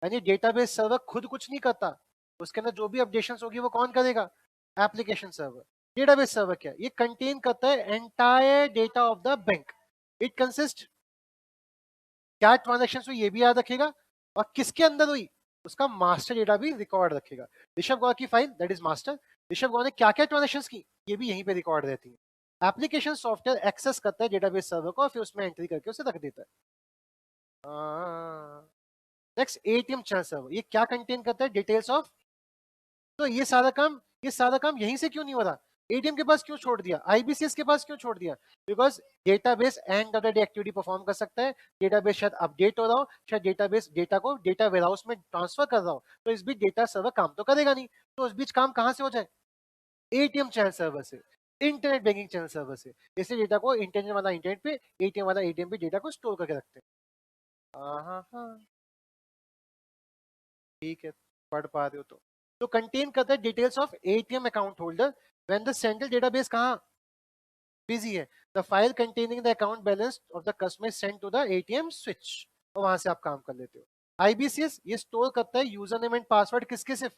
Speaker 2: यानी डेटाबेस सर्वर खुद कुछ नहीं करता, उसके अंदर जो भी अपडेशन होगी वो कौन करेगा? Application server. डेटाबेस सर्वर क्या? ये कंटेन करता है entire data of the bank. It consist, क्या ट्रांजेक्शन हुई ये भी याद रखेगा, और किसके अंदर हुई, उसका मास्टर डेटा भी रिकॉर्ड रखेगा। ऋषभ गौर की file that is master, Rishabh Gaur ने क्या क्या ट्रांजेक्शंस की ये भी यहीं पे रिकॉर्ड रहती है। एप्लीकेशन सॉफ्टवेयर एक्सेस करता है डेटाबेस सर्वर को और फिर उसमें एंट्री करके उसे रख देता है। नेक्स्ट एटीएम चैनल सर्वर, ये क्या कंटेन करता है, डिटेल्स ऑफ। तो ये सारा काम यहीं से क्यों नहीं हो रहा, एटीएम के पास क्यों छोड़ दिया, आईबीसीएस के पास क्यों छोड़ दिया, because database end of the day activity perform कर सकता है। डेटाबेस शायद अपडेट हो रहा हो, शायद डेटाबेस डेटा को डेटा वेयरहाउस में ट्रांसफर कर रहा हो, तो इस बीच डेटा सर्वर काम तो करेगा नहीं, तो उस बीच काम कहां से हो जाए, एटीएम चैनल सर्वर से, इंटरनेट बैंकिंग चैनल सर्वर से। इसलिए डेटा को इंटरनेट वाला इंटरनेट पे, एटीएम वाला एटीएम पे डेटा को स्टोर करके रखते हैं। हाँ हाँ ठीक है, पढ़ पा रहे हो तो कंटेन करता है details of ATM account holder when the central database कहाँ बिजी है, the file containing the account balance of the customer send to the ATM switch, और वहां से आप काम कर लेते हो। आईबीसीएस ये स्टोर करता है यूजर नेम एंड पासवर्ड किसके, सिर्फ।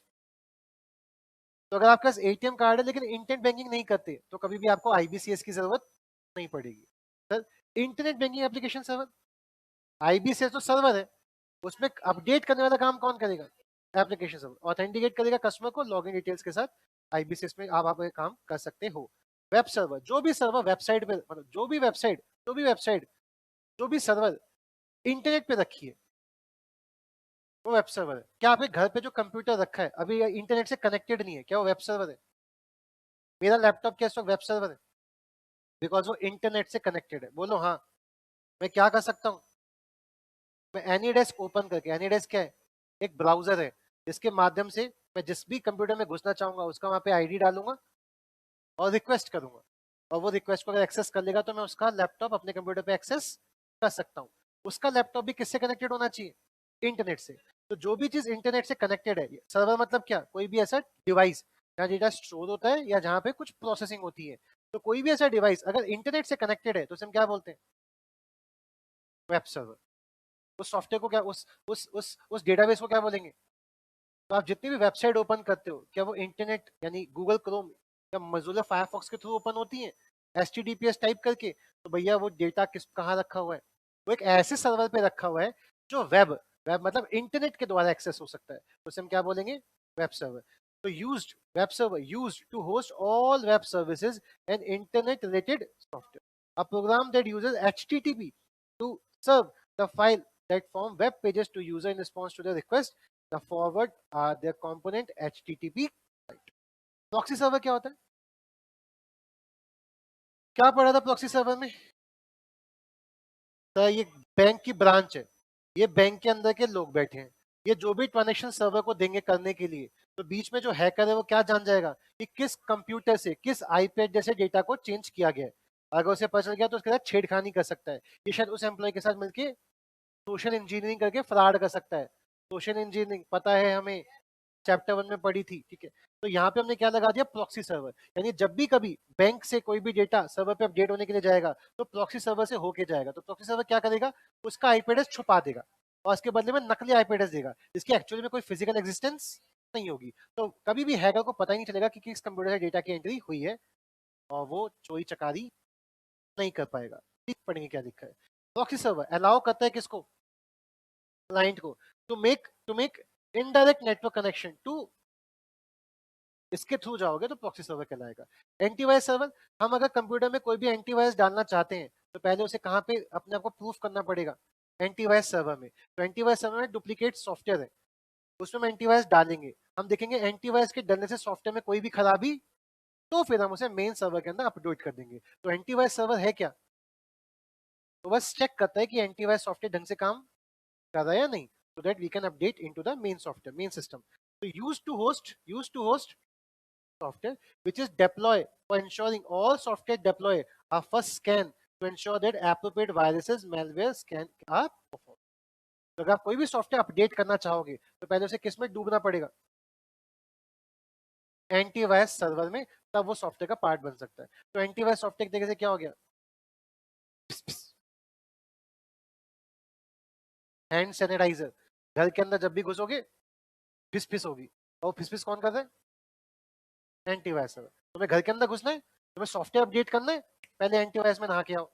Speaker 2: तो अगर आपके पास एटीएम कार्ड है लेकिन इंटरनेट बैंकिंग नहीं करते तो कभी भी आपको आईबीसीएस की जरूरत नहीं पड़ेगी। Sir internet banking application server, IBCS तो सर्वर है, उसमें अपडेट करने वाला काम कौन करेगा, एप्लीकेशन सर्वर ऑथेंटिकेट करेगा कस्टमर को लॉगिन डिटेल्स के साथ, आईबीसीएस में आप ये काम कर सकते हो। वेब सर्वर, जो भी सर्वर वेबसाइट पे, मतलब जो भी सर्वर इंटरनेट पे रखी है वो वेब सर्वर है। क्या आपके घर पे जो कंप्यूटर रखा है अभी इंटरनेट से कनेक्टेड नहीं है, क्या वो वेब सर्वर है, मेरा लैपटॉप क्या इस वक्त वेब सर्वर है, बिकॉज वो इंटरनेट से कनेक्टेड है। बोलो हाँ, मैं क्या कर सकता हूँ, मैं एनीडेस्क ओपन करके, एनीडेस्क क्या है, एक ब्राउजर है जिसके माध्यम से मैं जिस भी कंप्यूटर में घुसना चाहूंगा उसका वहां पे आईडी डालूंगा और रिक्वेस्ट करूंगा, और वो रिक्वेस्ट को अगर एक्सेस कर लेगा तो मैं उसका लैपटॉप अपने कंप्यूटर पे एक्सेस कर सकता हूँ। उसका लैपटॉप भी किससे कनेक्टेड होना चाहिए, इंटरनेट से। तो जो भी चीज इंटरनेट से कनेक्टेड है, सर्वर मतलब क्या, कोई भी ऐसा डिवाइस जहाँ डेटा स्टोर होता है या जहाँ पे कुछ प्रोसेसिंग होती है, तो कोई भी ऐसा डिवाइस अगर इंटरनेट से कनेक्टेड है तो उसे हम क्या बोलते हैं, वेब सर्वर। उस सॉफ्टवेयर को क्या, उस डेटाबेस को क्या बोलेंगे। तो आप जितनी भी वेबसाइट ओपन करते हो क्या वो इंटरनेट यानी गूगल क्रोम या मोज़िला फायरफॉक्स के थ्रू ओपन होती है, HTTPS टाइप करके, तो भैया वो डेटा किस कहाँ रखा हुआ है, वो एक ऐसे सर्वर पे रखा हुआ है जो वेब वेब मतलब इंटरनेट के द्वारा एक्सेस हो सकता है, तो उसे हम क्या बोलेंगे, वेब सर्वर। तो used web server used to host all web services and internet related software, a program that uses HTTP to serve the file that form web pages to user in response to the request, the forward their component HTTP site। Proxy server क्या होता है, क्या पढ़ा था proxy server में, तो ये bank की ब्रांच है, ये बैंक के अंदर के लोग बैठे हैं, ये जो भी ट्रांजेक्शन सर्वर को देंगे करने के लिए, तो बीच में जो हैकर है वो क्या जान जाएगा कि किस कंप्यूटर से किस आईपैड जैसे डेटा को चेंज किया गया है। अगर उसे पता चल गया तो उसके साथ छेड़खानी कर सकता है, ये शायद उस एम्प्लॉय के साथ मिलके सोशल इंजीनियरिंग करके फ्रॉड कर सकता है। सोशल इंजीनियरिंग पता है हमें, चैप्टर 1 में पढ़ी थी, ठीक है। तो यहाँ पे हमने क्या लगा दिया, प्रॉक्सी सर्वर, यानी जब भी कभी बैंक से कोई भी डेटा सर्वर पे अपडेट होने के लिए जाएगा तो प्रॉक्सी सर्वर से होके जाएगा, तो प्रॉक्सी सर्वर क्या करेगा, उसका आईपी एड्रेस छुपा देगा और उसके बदले में नकली आईपी एड्रेस देगा जिसकी एक्चुअली में कोई फिजिकल एग्जिस्टेंस नहीं होगी। तो कभी भी हैकर को पता ही नहीं चलेगा कि किस कंप्यूटर से डेटा की एंट्री हुई है और वो चोरी चकारी नहीं कर पाएगा। ठीक पढ़ेंगे क्या लिखा है। प्रॉक्सी सर्वर अलाउ करता है किसको, क्लाइंट को, to make indirect network connection to, इसके थ्रू जाओगे तो प्रॉक्सी सर्वर कहलाएगा। एंटीवायरस सर्वर, हम अगर कंप्यूटर में कोई भी एंटीवायरस डालना चाहते हैं तो पहले उसे कहाँ पे अपने आप को प्रूफ करना पड़ेगा, एंटीवायरस सर्वर में। तो एंटीवायरस सर्वर में डुप्लीकेट सॉफ्टवेयर है, उसमें हम एंटीवायरस डालेंगे, हम देखेंगे एंटीवायरस के डलने से सॉफ्टवेयर में कोई भी खराबी, तो फिर हम उसे मेन सर्वर के अंदर अपडेट कर देंगे। तो एंटीवायरस सर्वर है क्या, तो बस चेक करता है कि एंटीवायरस सॉफ्टवेयर ढंग से काम कर रहा है या नहीं, so that we can update into the main software, main system। So used to host software which is deploy for ensuring all software deploy are first scan to ensure that appropriate viruses malware scan are performed। तो अगर आप कोई भी software update करना चाहोगे तो पहले उसे किस में डूबना पड़ेगा, एंटीवायरस सर्वर में, तब वो सॉफ्टवेयर का पार्ट बन सकता है। तो एंटीवायरस सॉफ्टवेयर देखने से क्या हो गया, हैंड सैनिटाइजर, घर के अंदर जब भी घुसोगे फिस फिस होगी, और फिस फिस कौन कर रहा है, एंटीवायरस सर्वर। तुम्हें घर के अंदर घुसना है, तुम्हें सॉफ्टवेयर अपडेट करना है, पहले एंटीवायरस में नहा के आओ,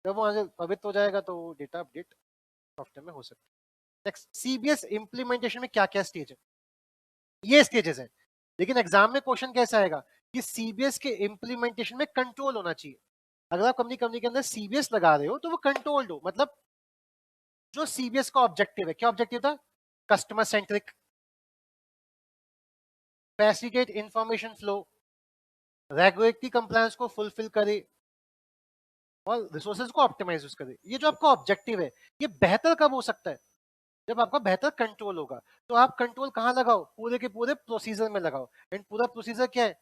Speaker 2: जब वो पवित्र हो जाएगा तो डेटा अपडेट सॉफ्टवेयर में हो सकता है। नेक्स्ट, सीबीएस इंप्लीमेंटेशन में क्या क्या स्टेज है, ये स्टेजेस है। लेकिन एग्जाम में क्वेश्चन कैसा आएगा कि सीबीएस के इंप्लीमेंटेशन में कंट्रोल होना चाहिए। अगर आप कंपनी कंपनी के अंदर सीबीएस लगा रहे हो तो वो कंट्रोल्ड हो, मतलब जो सीबीएस का ऑब्जेक्टिव है, क्या ऑब्जेक्टिव था, customer centric, facilitate information flow, regulatory compliance को फुलफिल करे और रिसोर्सेज को ऑप्टिमाइज करे। ये जो आपका ऑब्जेक्टिव है ये बेहतर कब हो सकता है, जब आपका बेहतर कंट्रोल होगा। तो आप कंट्रोल कहाँ लगाओ, पूरे के पूरे प्रोसीजर में लगाओ। एंड पूरा प्रोसीजर क्या है,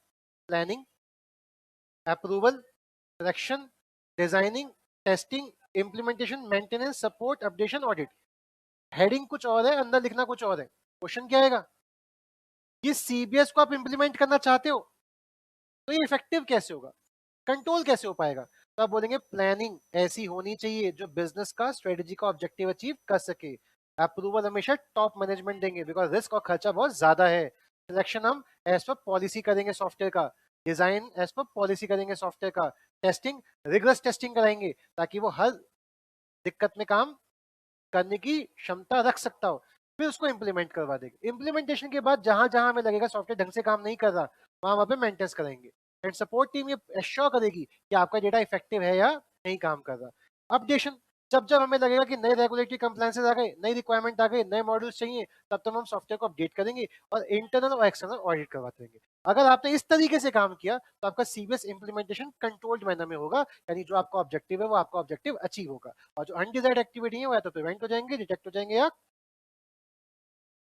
Speaker 2: planning, approval, selection, designing, testing, implementation, maintenance, support, updation, audit. Heading कुछ और है, अंदर लिखना कुछ और है। क्वेश्चन क्या आएगा, ये सीबीएस को आप इंप्लीमेंट करना चाहते हो तो ये इफेक्टिव कैसे होगा, कंट्रोल कैसे हो पाएगा। तो आप बोलेंगे प्लानिंग ऐसी होनी चाहिए जो बिजनेस का स्ट्रेटेजी का ऑब्जेक्टिव अचीव कर सके। अप्रूवल हमेशा टॉप मैनेजमेंट देंगे बिकॉज रिस्क और खर्चा बहुत ज्यादा है। सिलेक्शन हम एज पर पॉलिसी करेंगे सॉफ्टवेयर का, डिजाइन एज पर पॉलिसी करेंगे सॉफ्टवेयर का, टेस्टिंग रिगरस टेस्टिंग कराएंगे ताकि वो हर दिक्कत में काम करने की क्षमता रख सकता हो। फिर उसको इम्प्लीमेंट करवा देंगे। इम्प्लीमेंटेशन के बाद जहां जहां हमें लगेगा सॉफ्टवेयर ढंग से काम नहीं कर रहा, वहां पे मेंटेनेंस करेंगे। एंड सपोर्ट टीम ये एश्योर करेगी कि आपका डेटा इफेक्टिव है या नहीं काम कर रहा। अपडेशन, जब जब हमें लगेगा कि नए रेगुलेटरी कंप्लायंसेस आ गए, नई रिक्वायरमेंट आ गई, नए मॉड्यूल्स चाहिए, तब तब हम सॉफ्टवेयर को अपडेट करेंगे और इंटरनल और एक्सटर्नल ऑडिट करवाते रहेंगे। अगर आपने इस तरीके से काम किया तो आपका सीबीएस इंप्लीमेंटेशन कंट्रोल्ड मैनर में होगा, यानी जो आपका ऑब्जेक्टिव है वो आपका ऑब्जेक्टिव अचीव होगा। और जो अनडिजायर्ड एक्टिविटी है वो या तो प्रिवेंट हो जाएंगे, डिटेक्ट हो जाएंगे, या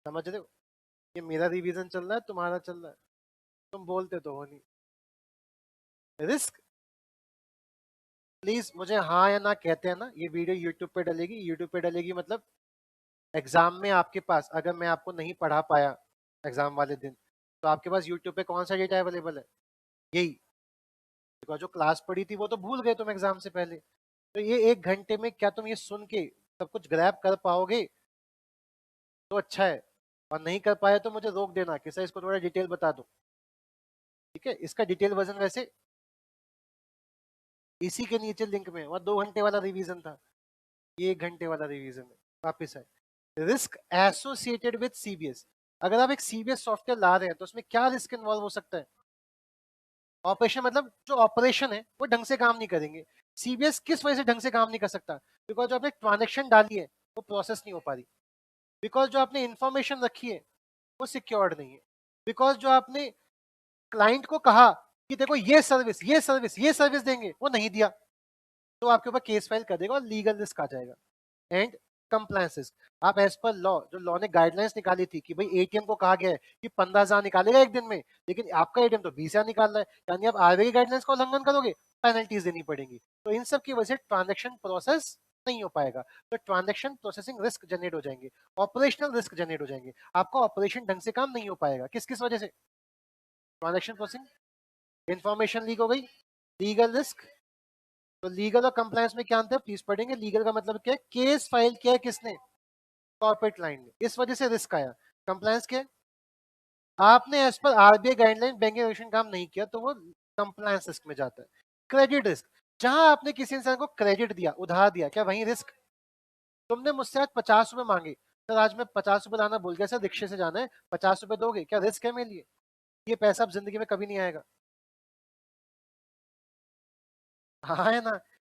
Speaker 2: समझ रहे हो। ये मेरा रिवीजन चल रहा है, तुम्हारा चल रहा है, तुम बोलते तो हो नहीं। रिस्क, प्लीज मुझे हाँ या ना कहते हैं ना। ये वीडियो यूट्यूब पे डलेगी, यूट्यूब पे डलेगी मतलब एग्जाम में आपके पास अगर मैं आपको नहीं पढ़ा पाया एग्जाम वाले दिन, तो आपके पास यूट्यूब पे कौन सा डेटा अवेलेबल है, यही। बिकॉज जो क्लास पढ़ी थी वो तो भूल गए तुम एग्जाम से पहले। तो ये 1 घंटे में क्या तुम ये सुन के सब कुछ ग्रैब कर पाओगे तो अच्छा है, और नहीं कर पाए तो मुझे रोक देना कि सर इसको थोड़ा डिटेल बता दो। ठीक है, इसका डिटेल वर्जन वैसे इसी के नीचे लिंक में, वहाँ 2 घंटे वाला रिवीजन था, ये 1 घंटे वाला रिवीजन है। वापिस है, रिस्क एसोसिएटेड विद सीबीएस। अगर आप एक सीबीएस सॉफ्टवेयर ला रहे हैं तो उसमें क्या रिस्क इन्वॉल्व हो सकता है। ऑपरेशन, मतलब जो ऑपरेशन है वो ढंग से काम नहीं करेंगे। सीबीएस किस वजह से ढंग से काम नहीं कर सकता, बिकॉज जो आपने ट्रांजेक्शन डाली है वो प्रोसेस नहीं हो पा रही, बिकॉज जो आपने इंफॉर्मेशन रखी है वो सिक्योर्ड नहीं है, बिकॉज जो आपने क्लाइंट को कहा कि देखो ये सर्विस ये सर्विस ये सर्विस देंगे वो नहीं दिया, तो आपके ऊपर केस फाइल कर देगा और लीगल रिस्क आ जाएगा। एंड कंप्लायंसेस, आप एज पर लॉ, जो लॉ ने गाइडलाइंस निकाली थी कि भाई एटीएम को कहा गया है कि 15,000 निकालेगा एक दिन में, लेकिन आपका एटीएम तो 20,000 निकाल रहा है, यानी आप आरबीआई गाइडलाइंस का उल्लंघन करोगे, पेनल्टीज देनी पड़ेंगी। तो इन सब की वजह से ट्रांजेक्शन प्रोसेस नहीं हो पाएगा, तो ट्रांजेक्शन प्रोसेसिंग रिस्क जनरेट हो जाएंगे, ऑपरेशनल रिस्क जनरेट हो जाएंगे, आपका ऑपरेशन ढंग से काम नहीं हो पाएगा। किस किस वजह से, ट्रांजेक्शन प्रोसेसिंग, इंफॉर्मेशन लीक हो गई, लीगल रिस्क। तो लीगल और कंप्लायंस में क्या अंतर है, प्लीज पढ़ेंगे। लीगल का मतलब क्या है, केस फाइल किया है किसने, कॉर्पोरेट क्लाइंट ने, इस वजह से रिस्क आया। कंप्लायंस क्या है, आपने as per RBI guideline banking regulation काम नहीं किया तो वो कंप्लायंस रिस्क में जाता है। क्रेडिट रिस्क, जहां आपने किसी इंसान को क्रेडिट दिया, उधार दिया, क्या वही रिस्क। तुमने मुझसे आज 50 रुपए मांगे, सर आज मैं 50 रुपए लाना भूल गया सर, रिक्शे से जाना है, 50 रुपए दोगे, क्या रिस्क है मेरे लिए, ये पैसा अब जिंदगी में कभी नहीं आएगा। हाँ है ना।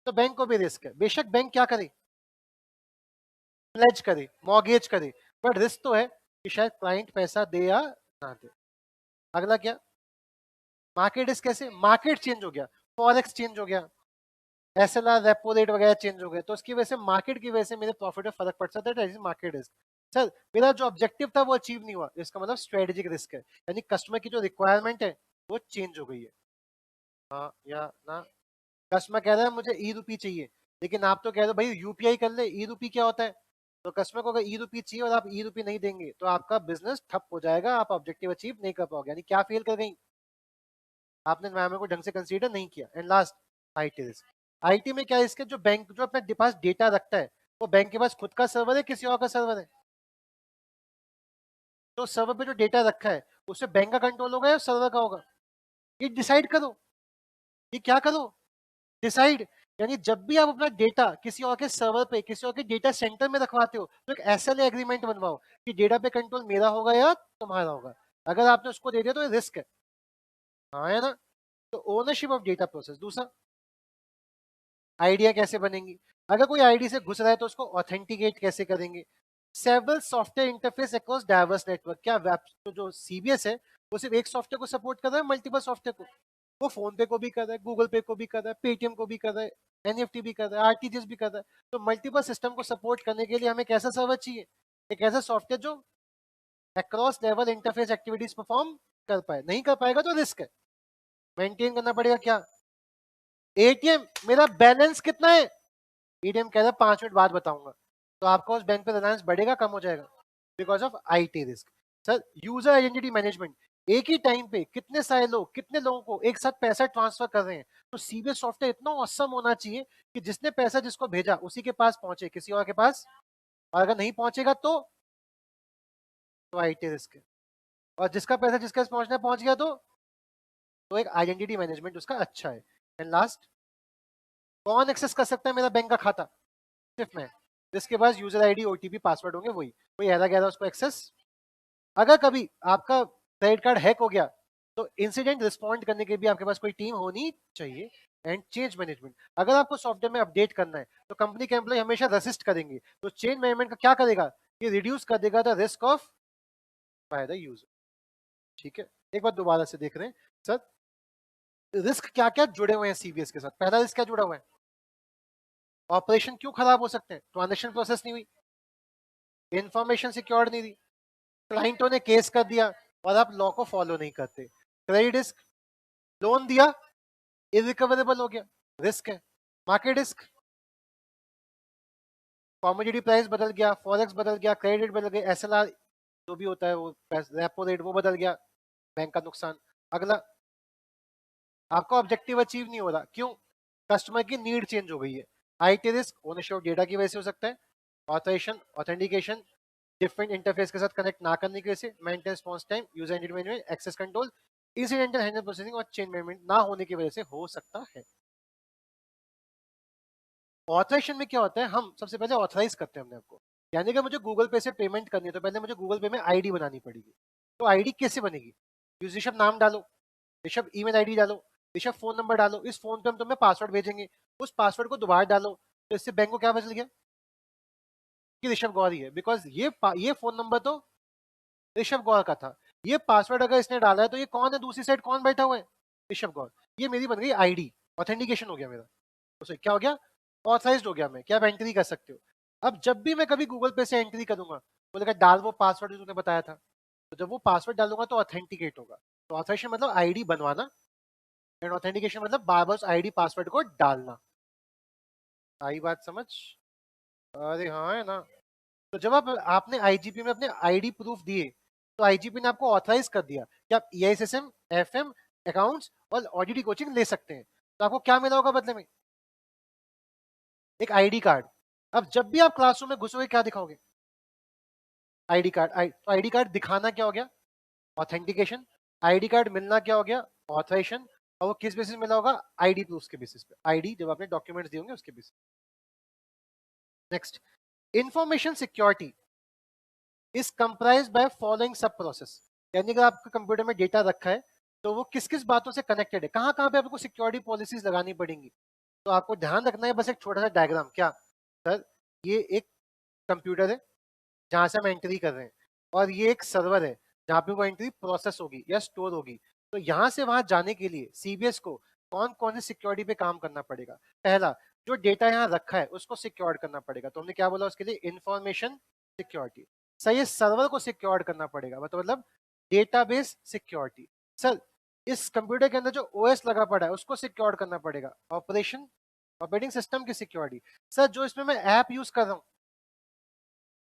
Speaker 2: तो बैंक को भी रिस्क है, बेशक बैंक क्या करे, प्लेज करे, मॉर्गेज करे, बट रिस्क तो है कि शायद क्लाइंट पैसा दे या ना दे। अगला क्या, मार्केट रिस्क। कैसे, मार्केट चेंज हो गया, फॉरेक्स चेंज हो गया, एसएलआर रेपो रेट वगैरह चेंज हो गए, तो उसकी वजह से मार्केट की वजह से मेरे प्रॉफिट में फर्क पड़ सकता है, मार्केट रिस्क। सर मेरा जो ऑब्जेक्टिव था वो अचीव नहीं हुआ, इसका मतलब स्ट्रेटेजिक रिस्क है, यानी कस्टमर की जो रिक्वायरमेंट है वो चेंज हो गई है। हाँ या ना, कस्टमर कह रहा है मुझे ई रूपी चाहिए, लेकिन आप तो कह रहे हो भाई यूपीआई कर ले, ई रूपी क्या होता है। तो कस्टमर को अगर ई रूपी चाहिए और आप ई रूपी नहीं देंगे तो आपका बिजनेस ठप हो जाएगा, आप ऑब्जेक्टिव अचीव नहीं कर पाओगे, यानी क्या फेल कर गई, आपने एनवायरनमेंट को ढंग से कंसीडर नहीं किया। And last, IT risk. IT में क्या इसके, जो बैंक जो अपने पास डेटा रखता है वो बैंक के पास खुद का सर्वर है किसी और का सर्वर है, तो सर्वर पे जो डेटा रखा है उससे बैंक का कंट्रोल होगा या सर्वर का होगा, ये डिसाइड करो, ये क्या करो, डिसाइड। यानी जब भी आप अपना डेटा किसी और के सर्वर पे, किसी और के डेटा सेंटर में रखवाते हो, तो एक SLA एग्रीमेंट बनवाओ कि डेटा पे कंट्रोल मेरा होगा या तुम्हारा होगा। अगर आपने उसको दे दिया तो ये रिस्क है, हाँ है ना। तो ओनरशिप ऑफ डेटा प्रोसेस। दूसरा, आइडिया कैसे बनेंगी, अगर कोई आईडी से घुस रहा है तो उसको ऑथेंटिकेट कैसे करेंगे। Several software interface across diverse network. क्या वेब तो जो CBS है वो सिर्फ एक सॉफ्टवेयर को सपोर्ट कर रहा है, मल्टीपल सॉफ्टवेयर को? वो फोन पे को भी कर रहा है, गूगल पे को भी कर रहा है, पेटीएम को भी कर रहा है, NFT भी कर रहा है, RTGS भी कर रहा है। तो मल्टीपल सिस्टम को सपोर्ट करने के लिए हमें कैसा सर्वर चाहिए, एक ऐसा सॉफ्टवेयर जो across level interface activities perform कर पाए। नहीं कर पाएगा तो रिस्क है, मेंटेन करना पड़ेगा। क्या ATM, मेरा बैलेंस कितना है, ATM कह रहा है 5 मिनट बाद बताऊंगा, तो आपका उस बैंक पे रिलायंस बढ़ेगा कम हो जाएगा, because of IT risk. Sir user identity management, एक ही टाइम पे कितने सारे लोग, कितने लोगों को एक साथ पैसा ट्रांसफर कर रहे हैं, तो CBS सॉफ्टवेयर इतना ऑसम होना चाहिए कि जिसने पैसा जिसको भेजा उसी के पास पहुंचे, किसी और के पास, और अगर नहीं पहुंचेगा तो IT रिस्क है। और जिसका पैसा जिसके पास पहुंचना पहुंच गया तो एक आइडेंटिटी मैनेजमेंट उसका अच्छा है। एंड लास्ट, कौन एक्सेस कर सकता है मेरा बैंक का खाता, सिर्फ मैं, जिसके पास यूजर ID OTP पासवर्ड होंगे, वही कोई ऐसा गया उसको एक्सेस। अगर कभी आपका क्रेडिट कार्ड हैक हो गया तो इंसिडेंट रिस्पॉन्ड करने के भी आपके पास कोई टीम होनी चाहिए। एंड चेंज मैनेजमेंट, अगर आपको सॉफ्टवेयर में अपडेट करना है तो कंपनी के एम्प्लॉय हमेशा रेसिस्ट करेंगे, तो चेंज मैनेजमेंट का क्या करेगा, ये रिड्यूस कर देगा the risk of by the user. ठीक है, एक बार दोबारा से देख रहे हैं सर, रिस्क क्या क्या जुड़े हुए हैं CBS के साथ। पहला रिस्क क्या जुड़ा हुआ है, ऑपरेशन क्यों खराब हो सकते हैं, ट्रांजेक्शन प्रोसेस नहीं हुई, इंफॉर्मेशन सिक्योर नहीं थी, क्लाइंटों ने केस कर दिया और आप लॉ को फॉलो नहीं करते। क्रेडिट रिस्क, लोन दिया इरिकवरेबल हो गया, रिस्क है। मार्केट रिस्क, कॉमोडिटी प्राइस बदल गया, फॉरेक्स बदल गया, क्रेडिट बदल गया, SLR जो भी होता है वो रेपो रेट वो बदल गया, बैंक का नुकसान। अगला, आपका ऑब्जेक्टिव अचीव नहीं हो रहा, क्यों, कस्टमर की नीड चेंज हो गई है। IT risk, ownership of data की वजह से हो सकता है। ऑथराइजेशन, ऑथेंटिकेशन, डिफरेंट इंटरफेस के साथ कनेक्ट ना करने की वजह से। Maintain response time, user identity management, access control, incidental handle processing और चेंज मैनेजमेंट ना होने की वजह से हो सकता है। ऑथराइजेशन में क्या होता है, हम सबसे पहले ऑथराइज करते हैं अपने आपको, यानी कि मुझे गूगल पे से पेमेंट करनी है तो पहले मुझे गूगल पे में ID बनानी पड़ेगी। तो ID कैसे बनेगी, ऋषभ नाम डालो, ऋषभ ईमेल ID डालो, ऋषभ फोन नंबर डालो, इस फोन पे हम तुम्हें पासवर्ड भेजेंगे, उस पासवर्ड को दोबारा डालो, तो इससे बैंक को क्या बदल गया कि ऋषभ गौर ही है, बिकॉज ये फोन नंबर तो ऋषभ गौर का था। ये पासवर्ड अगर इसने डाला है तो ये कौन है, दूसरी साइड कौन बैठा हुआ है, ऋषभ गौर। ये मेरी बन गई ID, ऑथेंटिकेशन हो गया मेरा, तो क्या हो गया, ऑथराइज्ड हो गया मैं, क्या आप एंट्री कर सकते हो। अब जब भी मैं कभी गूगल पे से एंट्री करूंगा, बोलेगा डाल वो पासवर्ड जो तूने बताया था, तो जब वो पासवर्ड डालूंगा तो ऑथेंटिकेट होगा। तो ऑथराइजेशन मतलब ID बनवाना, एंड ऑथेंटिकेशन मतलब बार बार ID पासवर्ड को डालना। आई बात समझ, अरे हाँ है ना। तो जब आपने IGP में अपने ID प्रूफ दिए, तो IGP ने आपको ऑथराइज कर दिया कि आप EISSM, FM, अकाउंट्स और ऑडिट कोचिंग ले सकते हैं। तो आपको क्या मिला होगा बदले में, एक ID कार्ड। अब जब भी आप क्लासरूम में घुसोगे क्या दिखाओगे, ID कार्ड। तो ID कार्ड दिखाना क्या हो गया, ऑथेंटिकेशन। ID कार्ड मिलना क्या हो गया, ऑथराइजेशन। और वो किस बेसिस मिला होगा, ID प्रूफ के बेसिस पे, ID जब आपने डॉक्यूमेंट्स दिए होंगे उसके basis. Next, information security is comprised bye following sub process. यानी कि आपके कंप्यूटर में डेटा रखा है तो वो किस किस बातों से कनेक्टेड है, कहाँ कहाँ पे आपको सिक्योरिटी पॉलिसीज लगानी पड़ेंगी। तो आपको ध्यान रखना है बस एक छोटा सा डायग्राम। क्या सर, ये एक कंप्यूटर है जहां से हम एंट्री कर रहे हैं, और ये एक सर्वर है जहाँ पे वो एंट्री प्रोसेस होगी या स्टोर होगी। तो यहाँ से वहां जाने के लिए CBS को कौन कौन सी सिक्योरिटी पे काम करना पड़ेगा। पहला, जो डेटा यहाँ रखा है उसको सिक्योर करना पड़ेगा, तो हमने क्या बोला उसके लिए, इंफॉर्मेशन सिक्योरिटी। सर ये सर्वर को सिक्योर करना पड़ेगा, मतलब डेटाबेस सिक्योरिटी। सर इस कंप्यूटर के अंदर जो OS लगा पड़ा है उसको सिक्योर करना पड़ेगा, ऑपरेटिंग सिस्टम की सिक्योरिटी। सर जो इसमें मैं ऐप यूज कर रहा हूँ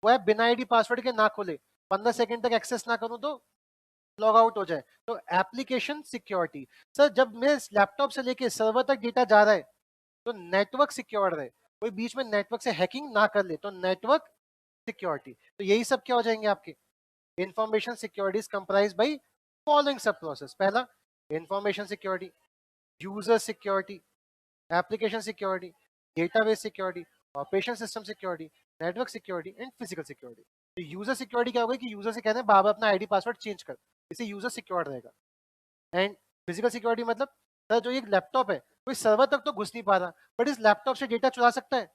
Speaker 2: वो ऐप बिना ID पासवर्ड के ना खोले, 15 सेकंड तक एक्सेस ना करूं तो लॉग आउट हो जाए, तो एप्लीकेशन सिक्योरिटी। सर जब मेरे लैपटॉप से लेके सर्वर तक डेटा जा रहा है तो नेटवर्क सिक्योर रहे, कोई बीच में नेटवर्क से हैकिंग ना कर ले, तो नेटवर्क सिक्योरिटी। तो यही सब क्या हो जाएंगे आपके, information security is comprise by following sub process. पहला, information security, user security, application security, database security, operation system security, network security and physical security. तो यूजर सिक्योरिटी क्या होगा कि यूजर से कहते हैं बाबा अपना आईडी पासवर्ड चेंज कर, इससे यूजर सिक्योर रहेगा। एंड फिजिकल सिक्योरिटी मतलब सर जो ये लैपटॉप है कोई सर्वर तक तो घुस नहीं पा रहा, बट इस लैपटॉप से डेटा चुरा सकता है,